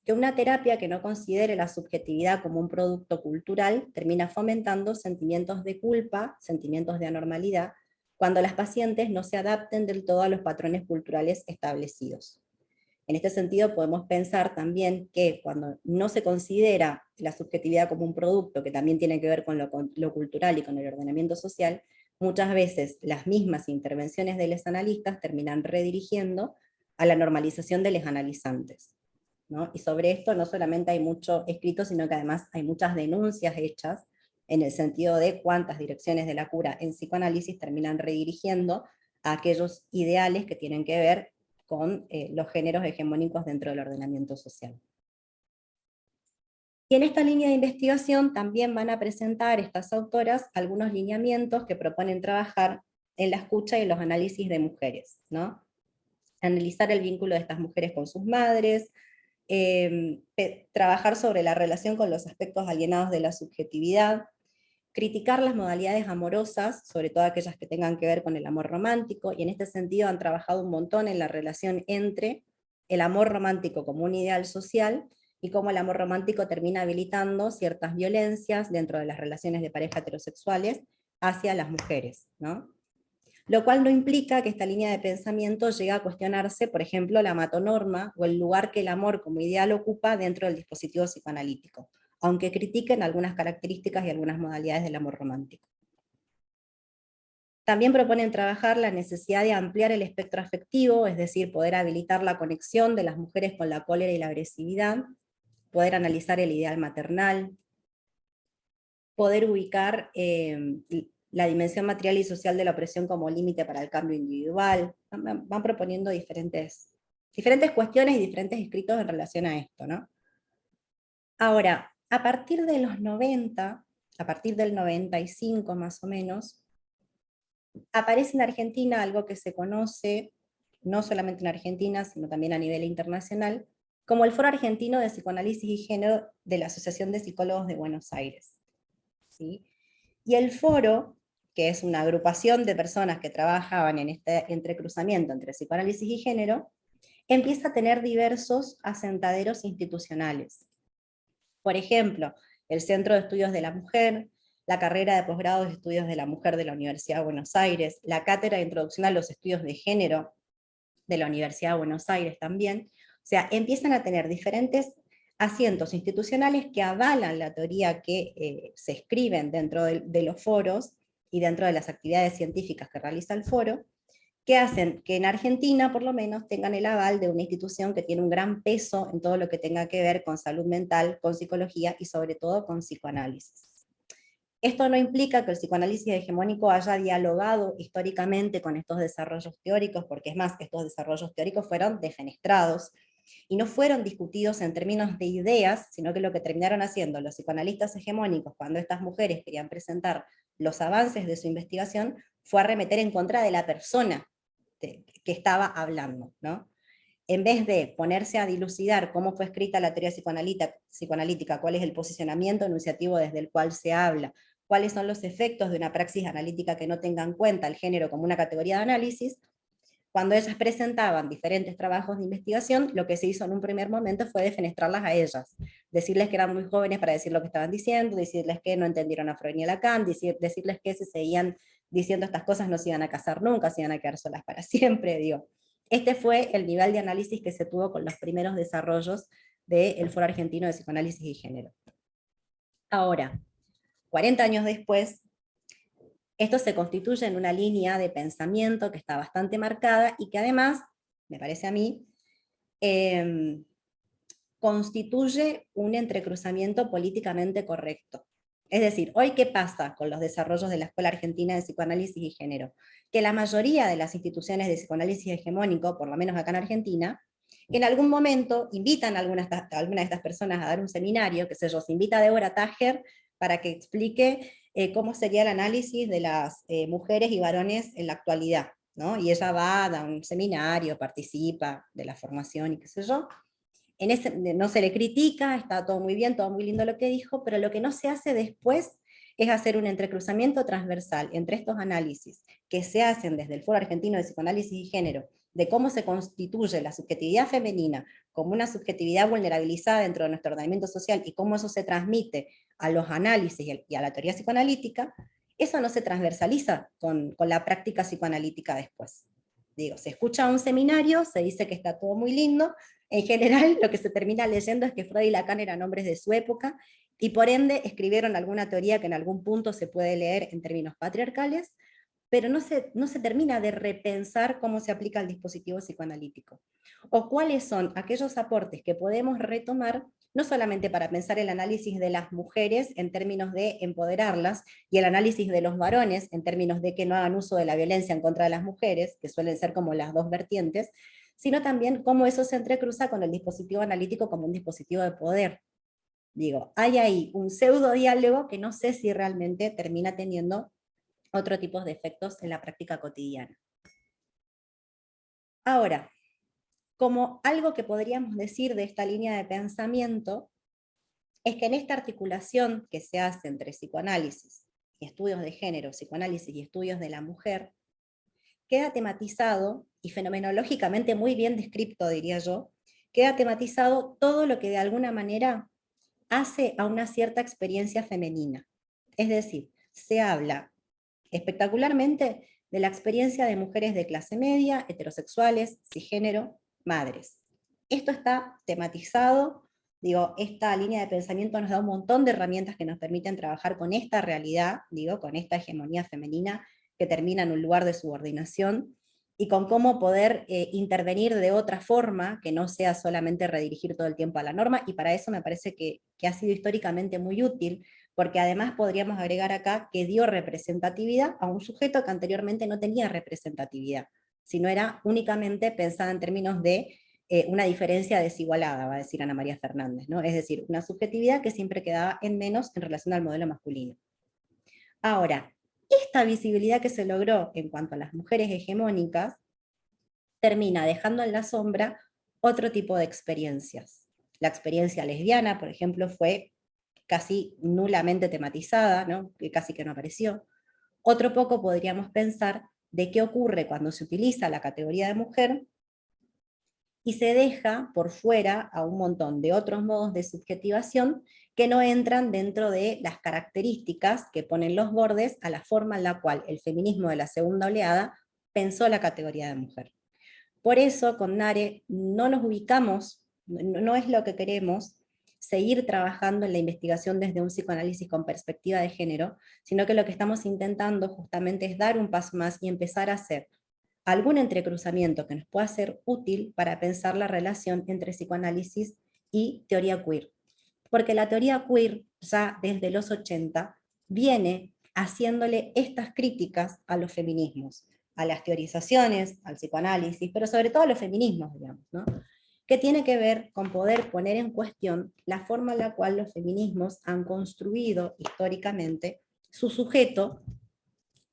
[SPEAKER 1] que una terapia que no considere la subjetividad como un producto cultural termina fomentando sentimientos de culpa, sentimientos de anormalidad, cuando las pacientes no se adapten del todo a los patrones culturales establecidos. En este sentido, podemos pensar también que cuando no se considera la subjetividad como un producto, que también tiene que ver con lo cultural y con el ordenamiento social, muchas veces las mismas intervenciones de los analistas terminan redirigiendo a la normalización de los analizantes, ¿no? Y sobre esto no solamente hay mucho escrito, sino que además hay muchas denuncias hechas en el sentido de cuántas direcciones de la cura en psicoanálisis terminan redirigiendo a aquellos ideales que tienen que ver con los géneros hegemónicos dentro del ordenamiento social. Y en esta línea de investigación también van a presentar estas autoras algunos lineamientos que proponen trabajar en la escucha y en los análisis de mujeres, ¿no? Analizar el vínculo de estas mujeres con sus madres, trabajar sobre la relación con los aspectos alienados de la subjetividad, criticar las modalidades amorosas, sobre todo aquellas que tengan que ver con el amor romántico, y en este sentido han trabajado un montón en la relación entre el amor romántico como un ideal social, y cómo el amor romántico termina habilitando ciertas violencias dentro de las relaciones de pareja heterosexuales hacia las mujeres, ¿no? Lo cual no implica que esta línea de pensamiento llegue a cuestionarse, por ejemplo, la matonorma o el lugar que el amor como ideal ocupa dentro del dispositivo psicoanalítico, aunque critiquen algunas características y algunas modalidades del amor romántico. También proponen trabajar la necesidad de ampliar el espectro afectivo, es decir, poder habilitar la conexión de las mujeres con la cólera y la agresividad, poder analizar el ideal maternal, poder ubicar la dimensión material y social de la opresión como límite para el cambio individual. Van proponiendo diferentes cuestiones y diferentes escritos en relación a esto, ¿no? Ahora, a partir de los 90, a partir del 95 más o menos, aparece en Argentina algo que se conoce, no solamente en Argentina, sino también a nivel internacional, como el Foro Argentino de Psicoanálisis y Género de la Asociación de Psicólogos de Buenos Aires, ¿sí? Y el foro, que es una agrupación de personas que trabajaban en este entrecruzamiento entre psicoanálisis y género, empieza a tener diversos asentaderos institucionales. Por ejemplo, el Centro de Estudios de la Mujer, la carrera de posgrado de Estudios de la Mujer de la Universidad de Buenos Aires, la cátedra de Introducción a los Estudios de Género de la Universidad de Buenos Aires también. O sea, empiezan a tener diferentes asientos institucionales que avalan la teoría que se escriben dentro de los foros y dentro de las actividades científicas que realiza el foro, que hacen que en Argentina, por lo menos, tengan el aval de una institución que tiene un gran peso en todo lo que tenga que ver con salud mental, con psicología y sobre todo con psicoanálisis. Esto no implica que el psicoanálisis hegemónico haya dialogado históricamente con estos desarrollos teóricos, porque es más, estos desarrollos teóricos fueron defenestrados y no fueron discutidos en términos de ideas, sino que lo que terminaron haciendo los psicoanalistas hegemónicos cuando estas mujeres querían presentar los avances de su investigación fue arremeter en contra de la persona que estaba hablando, ¿no? En vez de ponerse a dilucidar cómo fue escrita la teoría psicoanalítica, cuál es el posicionamiento enunciativo desde el cual se habla, cuáles son los efectos de una praxis analítica que no tenga en cuenta el género como una categoría de análisis, cuando ellas presentaban diferentes trabajos de investigación, lo que se hizo en un primer momento fue defenestrarlas a ellas, decirles que eran muy jóvenes para decir lo que estaban diciendo, decirles que no entendieron a Freud ni a Lacan, decirles que si seguían diciendo estas cosas no se iban a casar nunca, se iban a quedar solas para siempre, digo. Este fue el nivel de análisis que se tuvo con los primeros desarrollos del Foro Argentino de Psicoanálisis y Género. Ahora, 40 años después, esto se constituye en una línea de pensamiento que está bastante marcada y que además, me parece a mí, constituye un entrecruzamiento políticamente correcto. Es decir, hoy ¿qué pasa con los desarrollos de la Escuela Argentina de Psicoanálisis y Género? Que la mayoría de las instituciones de psicoanálisis hegemónico, por lo menos acá en Argentina, en algún momento invitan a alguna de estas personas a dar un seminario, que sé yo, se invita a Deborah Tager para que explique cómo sería el análisis de las mujeres y varones en la actualidad, ¿no? Y ella va, da un seminario, participa de la formación y qué sé yo. En ese, no se le critica, está todo muy bien, todo muy lindo lo que dijo, pero lo que no se hace después es hacer un entrecruzamiento transversal entre estos análisis que se hacen desde el Foro Argentino de Psicoanálisis y Género, de cómo se constituye la subjetividad femenina como una subjetividad vulnerabilizada dentro de nuestro ordenamiento social y cómo eso se transmite a los análisis y a la teoría psicoanalítica. Eso no se transversaliza con la práctica psicoanalítica después. Digo, se escucha un seminario, se dice que está todo muy lindo, en general lo que se termina leyendo es que Freud y Lacan eran hombres de su época, y por ende escribieron alguna teoría que en algún punto se puede leer en términos patriarcales, pero no se termina de repensar cómo se aplica el dispositivo psicoanalítico, o cuáles son aquellos aportes que podemos retomar, no solamente para pensar el análisis de las mujeres en términos de empoderarlas, y el análisis de los varones en términos de que no hagan uso de la violencia en contra de las mujeres, que suelen ser como las dos vertientes, sino también cómo eso se entrecruza con el dispositivo analítico como un dispositivo de poder. Digo, hay ahí un pseudo diálogo que no sé si realmente termina teniendo otro tipo de efectos en la práctica cotidiana. Ahora, como algo que podríamos decir de esta línea de pensamiento, es que en esta articulación que se hace entre psicoanálisis y estudios de género, psicoanálisis y estudios de la mujer, queda tematizado, y fenomenológicamente muy bien descrito, diría yo, queda tematizado todo lo que de alguna manera hace a una cierta experiencia femenina. Es decir, se habla espectacularmente de la experiencia de mujeres de clase media, heterosexuales, cisgénero, madres. Esto está tematizado, digo, esta línea de pensamiento nos da un montón de herramientas que nos permiten trabajar con esta realidad, digo, con esta hegemonía femenina que termina en un lugar de subordinación, y con cómo poder intervenir de otra forma, que no sea solamente redirigir todo el tiempo a la norma, y para eso me parece que ha sido históricamente muy útil, porque además podríamos agregar acá que dio representatividad a un sujeto que anteriormente no tenía representatividad, sino era únicamente pensada en términos de una diferencia desigualada, va a decir Ana María Fernández, ¿no? Es decir, una subjetividad que siempre quedaba en menos en relación al modelo masculino. Ahora, esta visibilidad que se logró en cuanto a las mujeres hegemónicas termina dejando en la sombra otro tipo de experiencias. La experiencia lesbiana, por ejemplo, fue casi nulamente tematizada, ¿no? Que casi que no apareció. Otro poco podríamos pensar de qué ocurre cuando se utiliza la categoría de mujer y se deja por fuera a un montón de otros modos de subjetivación que no entran dentro de las características que ponen los bordes a la forma en la cual el feminismo de la segunda oleada pensó la categoría de mujer. Por eso con Nare no nos ubicamos, no es lo que queremos, seguir trabajando en la investigación desde un psicoanálisis con perspectiva de género, sino que lo que estamos intentando justamente es dar un paso más y empezar a hacer algún entrecruzamiento que nos pueda ser útil para pensar la relación entre psicoanálisis y teoría queer. Porque la teoría queer, ya desde los 80, viene haciéndole estas críticas a los feminismos, a las teorizaciones, al psicoanálisis, pero sobre todo a los feminismos, digamos, ¿no? Que tiene que ver con poder poner en cuestión la forma en la cual los feminismos han construido históricamente su sujeto,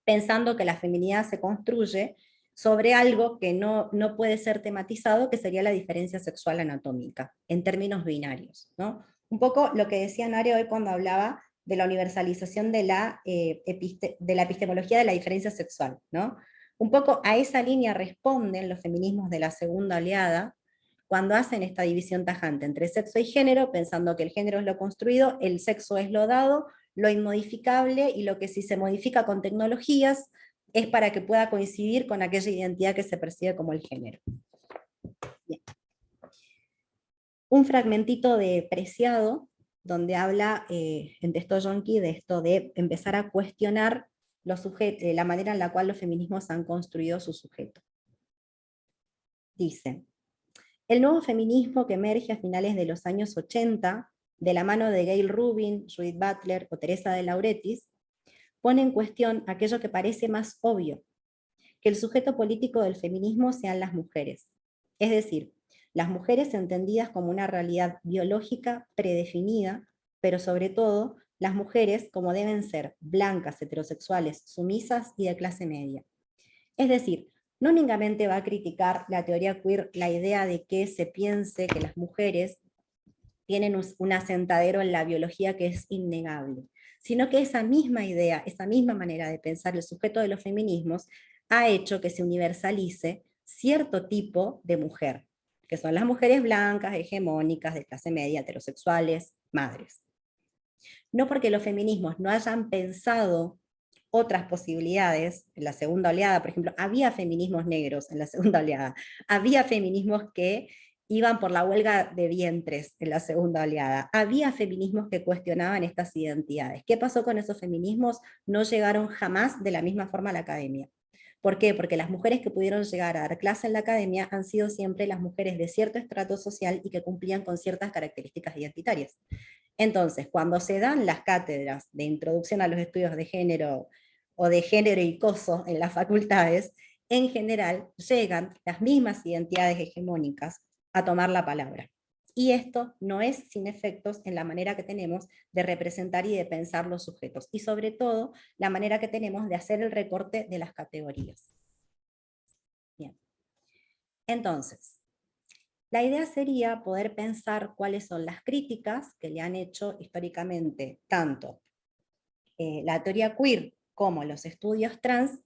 [SPEAKER 1] pensando que la feminidad se construye sobre algo que no puede ser tematizado, que sería la diferencia sexual anatómica, en términos binarios, ¿no? Un poco lo que decía Nare hoy cuando hablaba de la universalización de la epistemología de la diferencia sexual, ¿no? Un poco a esa línea responden los feminismos de la segunda oleada, cuando hacen esta división tajante entre sexo y género, pensando que el género es lo construido, el sexo es lo dado, lo inmodificable, y lo que si se modifica con tecnologías es para que pueda coincidir con aquella identidad que se percibe como el género. Bien. Un fragmentito de Preciado, donde habla en texto yonki de esto de empezar a cuestionar la manera en la cual los feminismos han construido su sujeto. Dice: el nuevo feminismo que emerge a finales de los años 80, de la mano de Gayle Rubin, Judith Butler o Teresa de Lauretis, pone en cuestión aquello que parece más obvio, que el sujeto político del feminismo sean las mujeres. Es decir, las mujeres entendidas como una realidad biológica predefinida, pero sobre todo las mujeres como deben ser blancas, heterosexuales, sumisas y de clase media. Es decir, no únicamente va a criticar la teoría queer la idea de que se piense que las mujeres tienen un asentadero en la biología que es innegable, sino que esa misma idea, esa misma manera de pensar el sujeto de los feminismos ha hecho que se universalice cierto tipo de mujer, que son las mujeres blancas, hegemónicas, de clase media, heterosexuales, madres. No porque los feminismos no hayan pensado otras posibilidades, en la segunda oleada, por ejemplo, había feminismos negros en la segunda oleada, había feminismos que iban por la huelga de vientres en la segunda oleada, había feminismos que cuestionaban estas identidades. ¿Qué pasó con esos feminismos? No llegaron jamás de la misma forma a la academia. ¿Por qué? Porque las mujeres que pudieron llegar a dar clase en la academia han sido siempre las mujeres de cierto estrato social y que cumplían con ciertas características identitarias. Entonces, cuando se dan las cátedras de introducción a los estudios de género o de género y coso en las facultades, en general llegan las mismas identidades hegemónicas a tomar la palabra. Y esto no es sin efectos en la manera que tenemos de representar y de pensar los sujetos, y sobre todo la manera que tenemos de hacer el recorte de las categorías. Bien. Entonces, la idea sería poder pensar cuáles son las críticas que le han hecho históricamente tanto la teoría queer como los estudios trans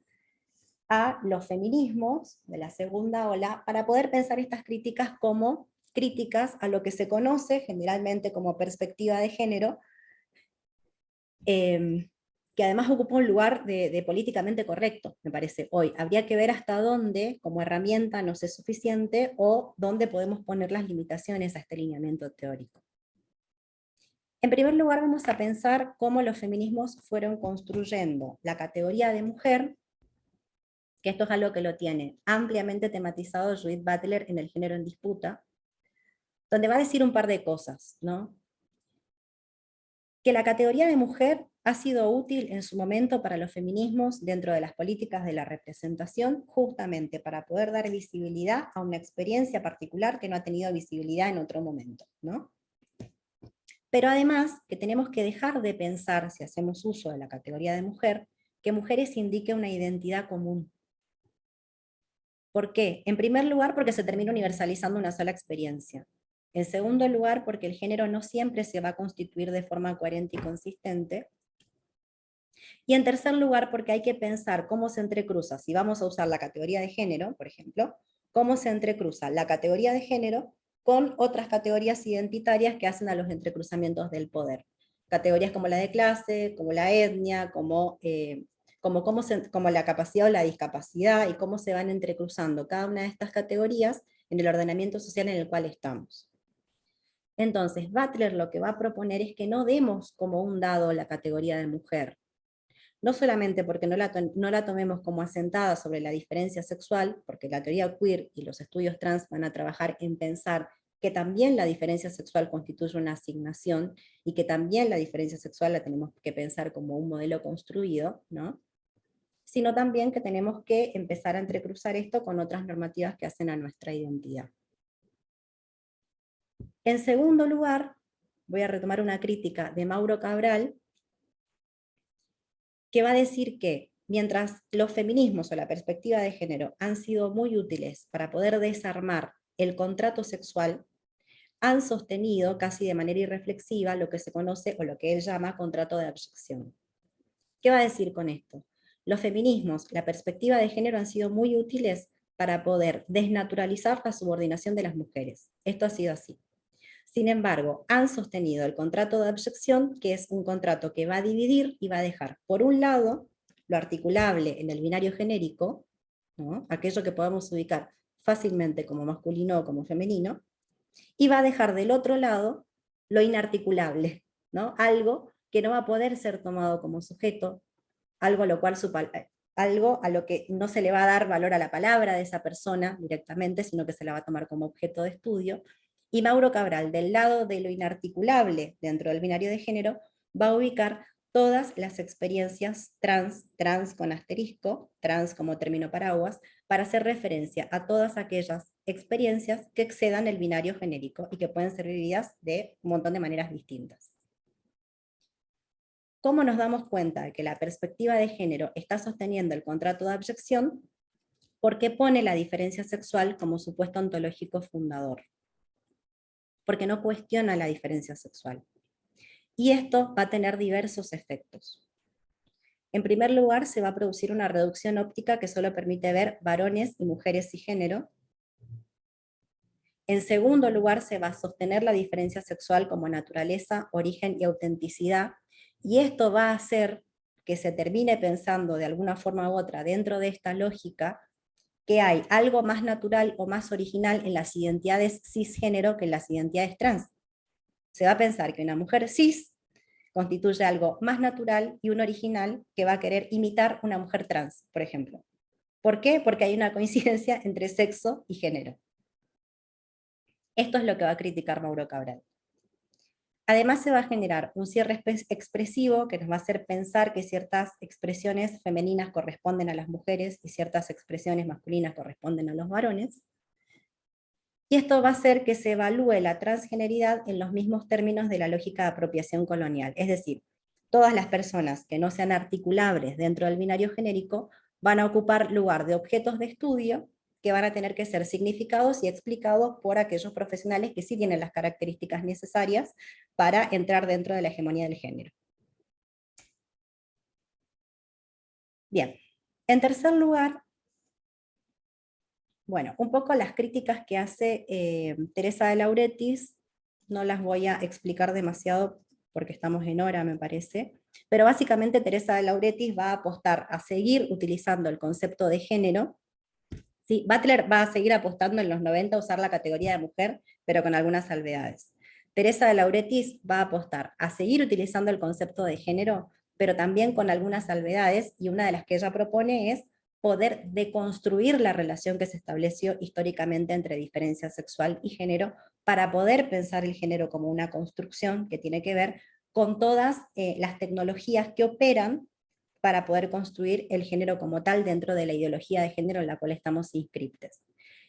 [SPEAKER 1] a los feminismos de la segunda ola, para poder pensar estas críticas como críticas a lo que se conoce generalmente como perspectiva de género, que además ocupa un lugar de políticamente correcto, me parece, hoy. Habría que ver hasta dónde, como herramienta, nos es suficiente, o dónde podemos poner las limitaciones a este lineamiento teórico. En primer lugar, vamos a pensar cómo los feminismos fueron construyendo la categoría de mujer, que esto es algo que lo tiene ampliamente tematizado Judith Butler en El género en disputa, donde va a decir un par de cosas, ¿no? Que la categoría de mujer ha sido útil en su momento para los feminismos dentro de las políticas de la representación, justamente para poder dar visibilidad a una experiencia particular que no ha tenido visibilidad en otro momento, ¿no? Pero además que tenemos que dejar de pensar, si hacemos uso de la categoría de mujer, que mujeres indique una identidad común. ¿Por qué? En primer lugar, porque se termina universalizando una sola experiencia. En segundo lugar, porque el género no siempre se va a constituir de forma coherente y consistente. Y en tercer lugar, porque hay que pensar cómo se entrecruza, si vamos a usar la categoría de género, por ejemplo, cómo se entrecruza la categoría de género con otras categorías identitarias que hacen a los entrecruzamientos del poder. Categorías como la de clase, como la etnia, como la capacidad o la discapacidad, y cómo se van entrecruzando cada una de estas categorías en el ordenamiento social en el cual estamos. Entonces, Butler lo que va a proponer es que no demos como un dado la categoría de mujer, no solamente porque no la tomemos como asentada sobre la diferencia sexual, porque la teoría queer y los estudios trans van a trabajar en pensar que también la diferencia sexual constituye una asignación, y que también la diferencia sexual la tenemos que pensar como un modelo construido, ¿no? Sino también que tenemos que empezar a entrecruzar esto con otras normativas que hacen a nuestra identidad. En segundo lugar, voy a retomar una crítica de Mauro Cabral, que va a decir que mientras los feminismos o la perspectiva de género han sido muy útiles para poder desarmar el contrato sexual, han sostenido casi de manera irreflexiva lo que se conoce o lo que él llama contrato de abyección. ¿Qué va a decir con esto? Los feminismos, la perspectiva de género han sido muy útiles para poder desnaturalizar la subordinación de las mujeres. Esto ha sido así. Sin embargo, han sostenido el contrato de abyección, que es un contrato que va a dividir y va a dejar, por un lado, lo articulable en el binario genérico, ¿no? Aquello que podamos ubicar fácilmente como masculino o como femenino, y va a dejar del otro lado lo inarticulable, ¿no? Algo que no va a poder ser tomado como sujeto, algo a lo que no se le va a dar valor a la palabra de esa persona directamente, sino que se la va a tomar como objeto de estudio. Y Mauro Cabral, del lado de lo inarticulable dentro del binario de género, va a ubicar todas las experiencias trans con asterisco, trans como término paraguas, para hacer referencia a todas aquellas experiencias que excedan el binario genérico y que pueden ser vividas de un montón de maneras distintas. ¿Cómo nos damos cuenta de que la perspectiva de género está sosteniendo el contrato de abyección? Porque pone la diferencia sexual como supuesto ontológico fundador. Porque no cuestiona la diferencia sexual. Y esto va a tener diversos efectos. En primer lugar, se va a producir una reducción óptica que solo permite ver varones y mujeres cisgénero. En segundo lugar, se va a sostener la diferencia sexual como naturaleza, origen y autenticidad, y esto va a hacer que se termine pensando de alguna forma u otra dentro de esta lógica que hay algo más natural o más original en las identidades cisgénero que en las identidades trans. Se va a pensar que una mujer cis constituye algo más natural y un original que va a querer imitar una mujer trans, por ejemplo. ¿Por qué? Porque hay una coincidencia entre sexo y género. Esto es lo que va a criticar Mauro Cabral. Además se va a generar un cierre expresivo que nos va a hacer pensar que ciertas expresiones femeninas corresponden a las mujeres y ciertas expresiones masculinas corresponden a los varones. Y esto va a hacer que se evalúe la transgeneridad en los mismos términos de la lógica de apropiación colonial. Es decir, todas las personas que no sean articulables dentro del binario genérico van a ocupar lugar de objetos de estudio que van a tener que ser significados y explicados por aquellos profesionales que sí tienen las características necesarias para entrar dentro de la hegemonía del género. Bien, en tercer lugar, bueno, un poco las críticas que hace Teresa de Lauretis, no las voy a explicar demasiado porque estamos en hora, me parece, pero básicamente Teresa de Lauretis va a apostar a seguir utilizando el concepto de género. Sí, Butler va a seguir apostando en los 90 a usar la categoría de mujer, pero con algunas salvedades. Teresa de Lauretis va a apostar a seguir utilizando el concepto de género, pero también con algunas salvedades, y una de las que ella propone es poder deconstruir la relación que se estableció históricamente entre diferencia sexual y género, para poder pensar el género como una construcción que tiene que ver con todas las tecnologías que operan para poder construir el género como tal dentro de la ideología de género en la cual estamos inscriptos.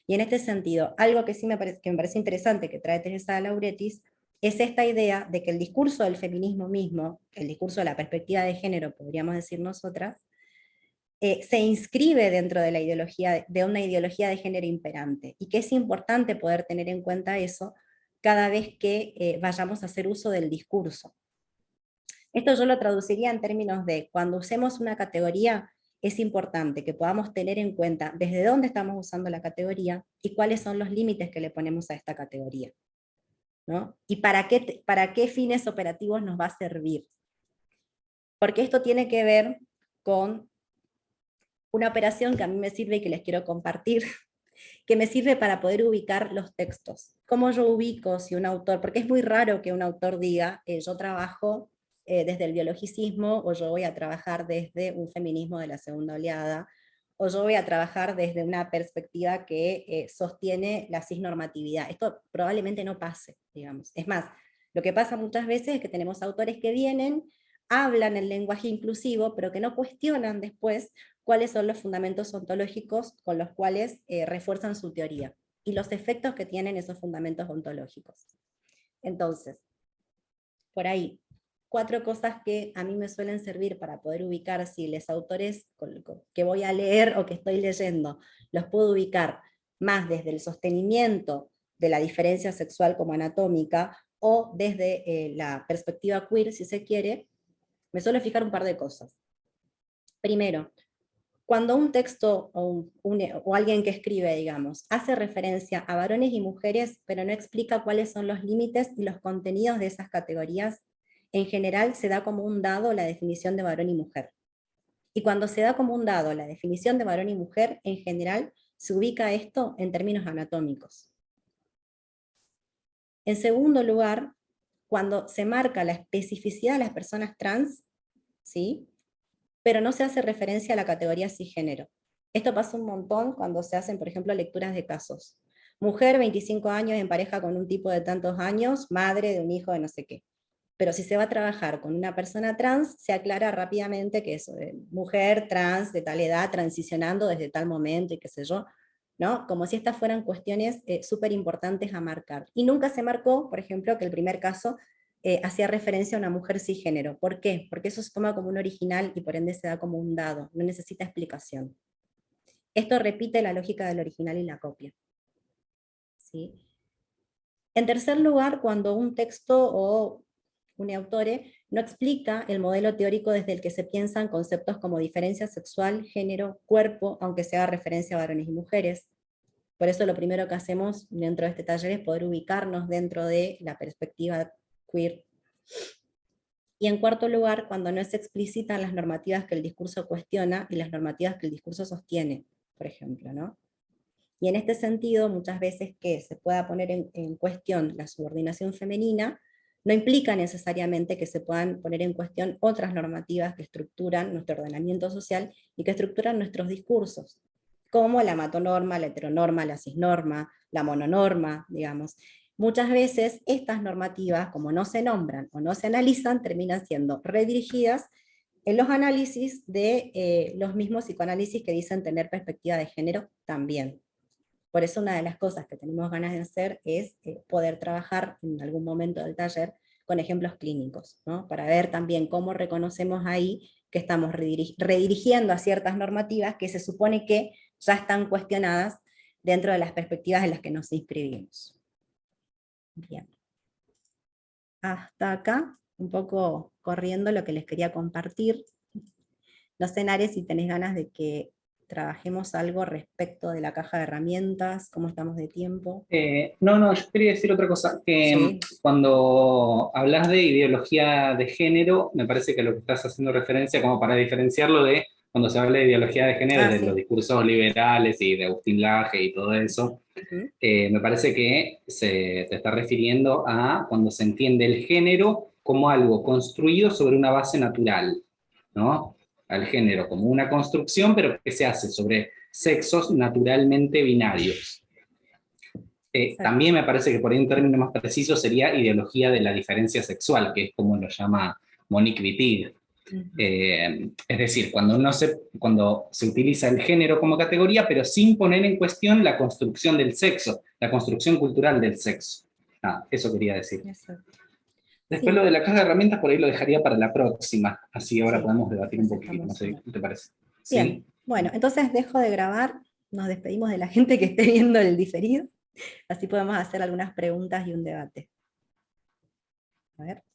[SPEAKER 1] Y en este sentido, algo que sí me parece interesante que trae Teresa de Lauretis es esta idea de que el discurso del feminismo mismo, el discurso de la perspectiva de género, podríamos decir nosotras, se inscribe dentro de, de una ideología de género imperante, y que es importante poder tener en cuenta eso cada vez que vayamos a hacer uso del discurso. Esto yo lo traduciría en términos de, cuando usemos una categoría, es importante que podamos tener en cuenta desde dónde estamos usando la categoría y cuáles son los límites que le ponemos a esta categoría, ¿no? Y para qué fines operativos nos va a servir. Porque esto tiene que ver con una operación que a mí me sirve y que les quiero compartir, que me sirve para poder ubicar los textos. ¿Cómo yo ubico si un autor, porque es muy raro que un autor diga, yo trabajo desde el biologicismo, o yo voy a trabajar desde un feminismo de la segunda oleada, o yo voy a trabajar desde una perspectiva que sostiene la cisnormatividad? Esto probablemente no pase, digamos. Es más, lo que pasa muchas veces es que tenemos autores que vienen, hablan el lenguaje inclusivo, pero que no cuestionan después cuáles son los fundamentos ontológicos con los cuales refuerzan su teoría y los efectos que tienen esos fundamentos ontológicos. Entonces, por ahí, 4 cosas que a mí me suelen servir para poder ubicar si los autores que voy a leer o que estoy leyendo, los puedo ubicar más desde el sostenimiento de la diferencia sexual como anatómica o desde la perspectiva queer, si se quiere. Me suelo fijar un par de cosas. Primero, cuando un texto o alguien que escribe, digamos, hace referencia a varones y mujeres, pero no explica cuáles son los límites y los contenidos de esas categorías, en general se da como un dado la definición de varón y mujer. Y cuando se da como un dado la definición de varón y mujer, en general se ubica esto en términos anatómicos. En segundo lugar, cuando se marca la especificidad de las personas trans, ¿sí?, pero no se hace referencia a la categoría cisgénero. Esto pasa un montón cuando se hacen, por ejemplo, lecturas de casos. Mujer, 25 años, en pareja con un tipo de tantos años, madre de un hijo de no sé qué. Pero si se va a trabajar con una persona trans, se aclara rápidamente que es mujer trans de tal edad, transicionando desde tal momento y qué sé yo, ¿no? Como si estas fueran cuestiones súper importantes a marcar. Y nunca se marcó, por ejemplo, que el primer caso hacía referencia a una mujer cisgénero. ¿Por qué? Porque eso se toma como un original y por ende se da como un dado, no necesita explicación. Esto repite la lógica del original y la copia. ¿Sí? En tercer lugar, cuando un texto o un autore no explica el modelo teórico desde el que se piensan conceptos como diferencia sexual, género, cuerpo, aunque se haga referencia a varones y mujeres. Por eso lo primero que hacemos dentro de este taller es poder ubicarnos dentro de la perspectiva queer. Y en cuarto lugar, cuando no se explicitan las normativas que el discurso cuestiona y las normativas que el discurso sostiene, por ejemplo, ¿no? Y en este sentido, muchas veces que se pueda poner en cuestión la subordinación femenina, no implica necesariamente que se puedan poner en cuestión otras normativas que estructuran nuestro ordenamiento social y que estructuran nuestros discursos, como la matonorma, la heteronorma, la cisnorma, la mononorma, digamos. Muchas veces estas normativas, como no se nombran o no se analizan, terminan siendo redirigidas en los análisis de los mismos psicoanálisis que dicen tener perspectiva de género también. Por eso una de las cosas que tenemos ganas de hacer es poder trabajar en algún momento del taller con ejemplos clínicos, ¿no? Para ver también cómo reconocemos ahí que estamos redirigiendo a ciertas normativas que se supone que ya están cuestionadas dentro de las perspectivas en las que nos inscribimos. Bien. Hasta acá, un poco corriendo lo que les quería compartir. No sé, Nare, si tenés ganas de que trabajemos algo respecto de la caja de herramientas, cómo estamos de tiempo.
[SPEAKER 2] No, yo quería decir otra cosa, que
[SPEAKER 1] Sí.
[SPEAKER 2] cuando hablas de ideología de género, me parece que lo que estás haciendo referencia, como para diferenciarlo de cuando se habla de ideología de género, de
[SPEAKER 1] Sí.
[SPEAKER 2] los discursos liberales y de Agustín Laje y todo eso, me parece que te está refiriendo a cuando se entiende el género como algo construido sobre una base natural, ¿no? Al género como una construcción, pero que se hace sobre sexos naturalmente binarios. También me parece que por ahí un término más preciso sería ideología de la diferencia sexual, que es como lo llama Monique Wittig. Es decir, cuando se utiliza el género como categoría, pero sin poner en cuestión la construcción del sexo, la construcción cultural del sexo. Eso quería decir.
[SPEAKER 1] Eso.
[SPEAKER 2] Después
[SPEAKER 1] Sí.
[SPEAKER 2] lo de la caja de herramientas por ahí lo dejaría para la próxima, así ahora
[SPEAKER 1] Sí,
[SPEAKER 2] podemos debatir un
[SPEAKER 1] pues
[SPEAKER 2] poquito, no
[SPEAKER 1] estamos
[SPEAKER 2] sé, ¿qué te parece?
[SPEAKER 1] bien.
[SPEAKER 2] ¿Sí?
[SPEAKER 1] Bueno, entonces dejo de grabar, nos despedimos de la gente que esté viendo el diferido, así podemos hacer algunas preguntas y un debate. A ver.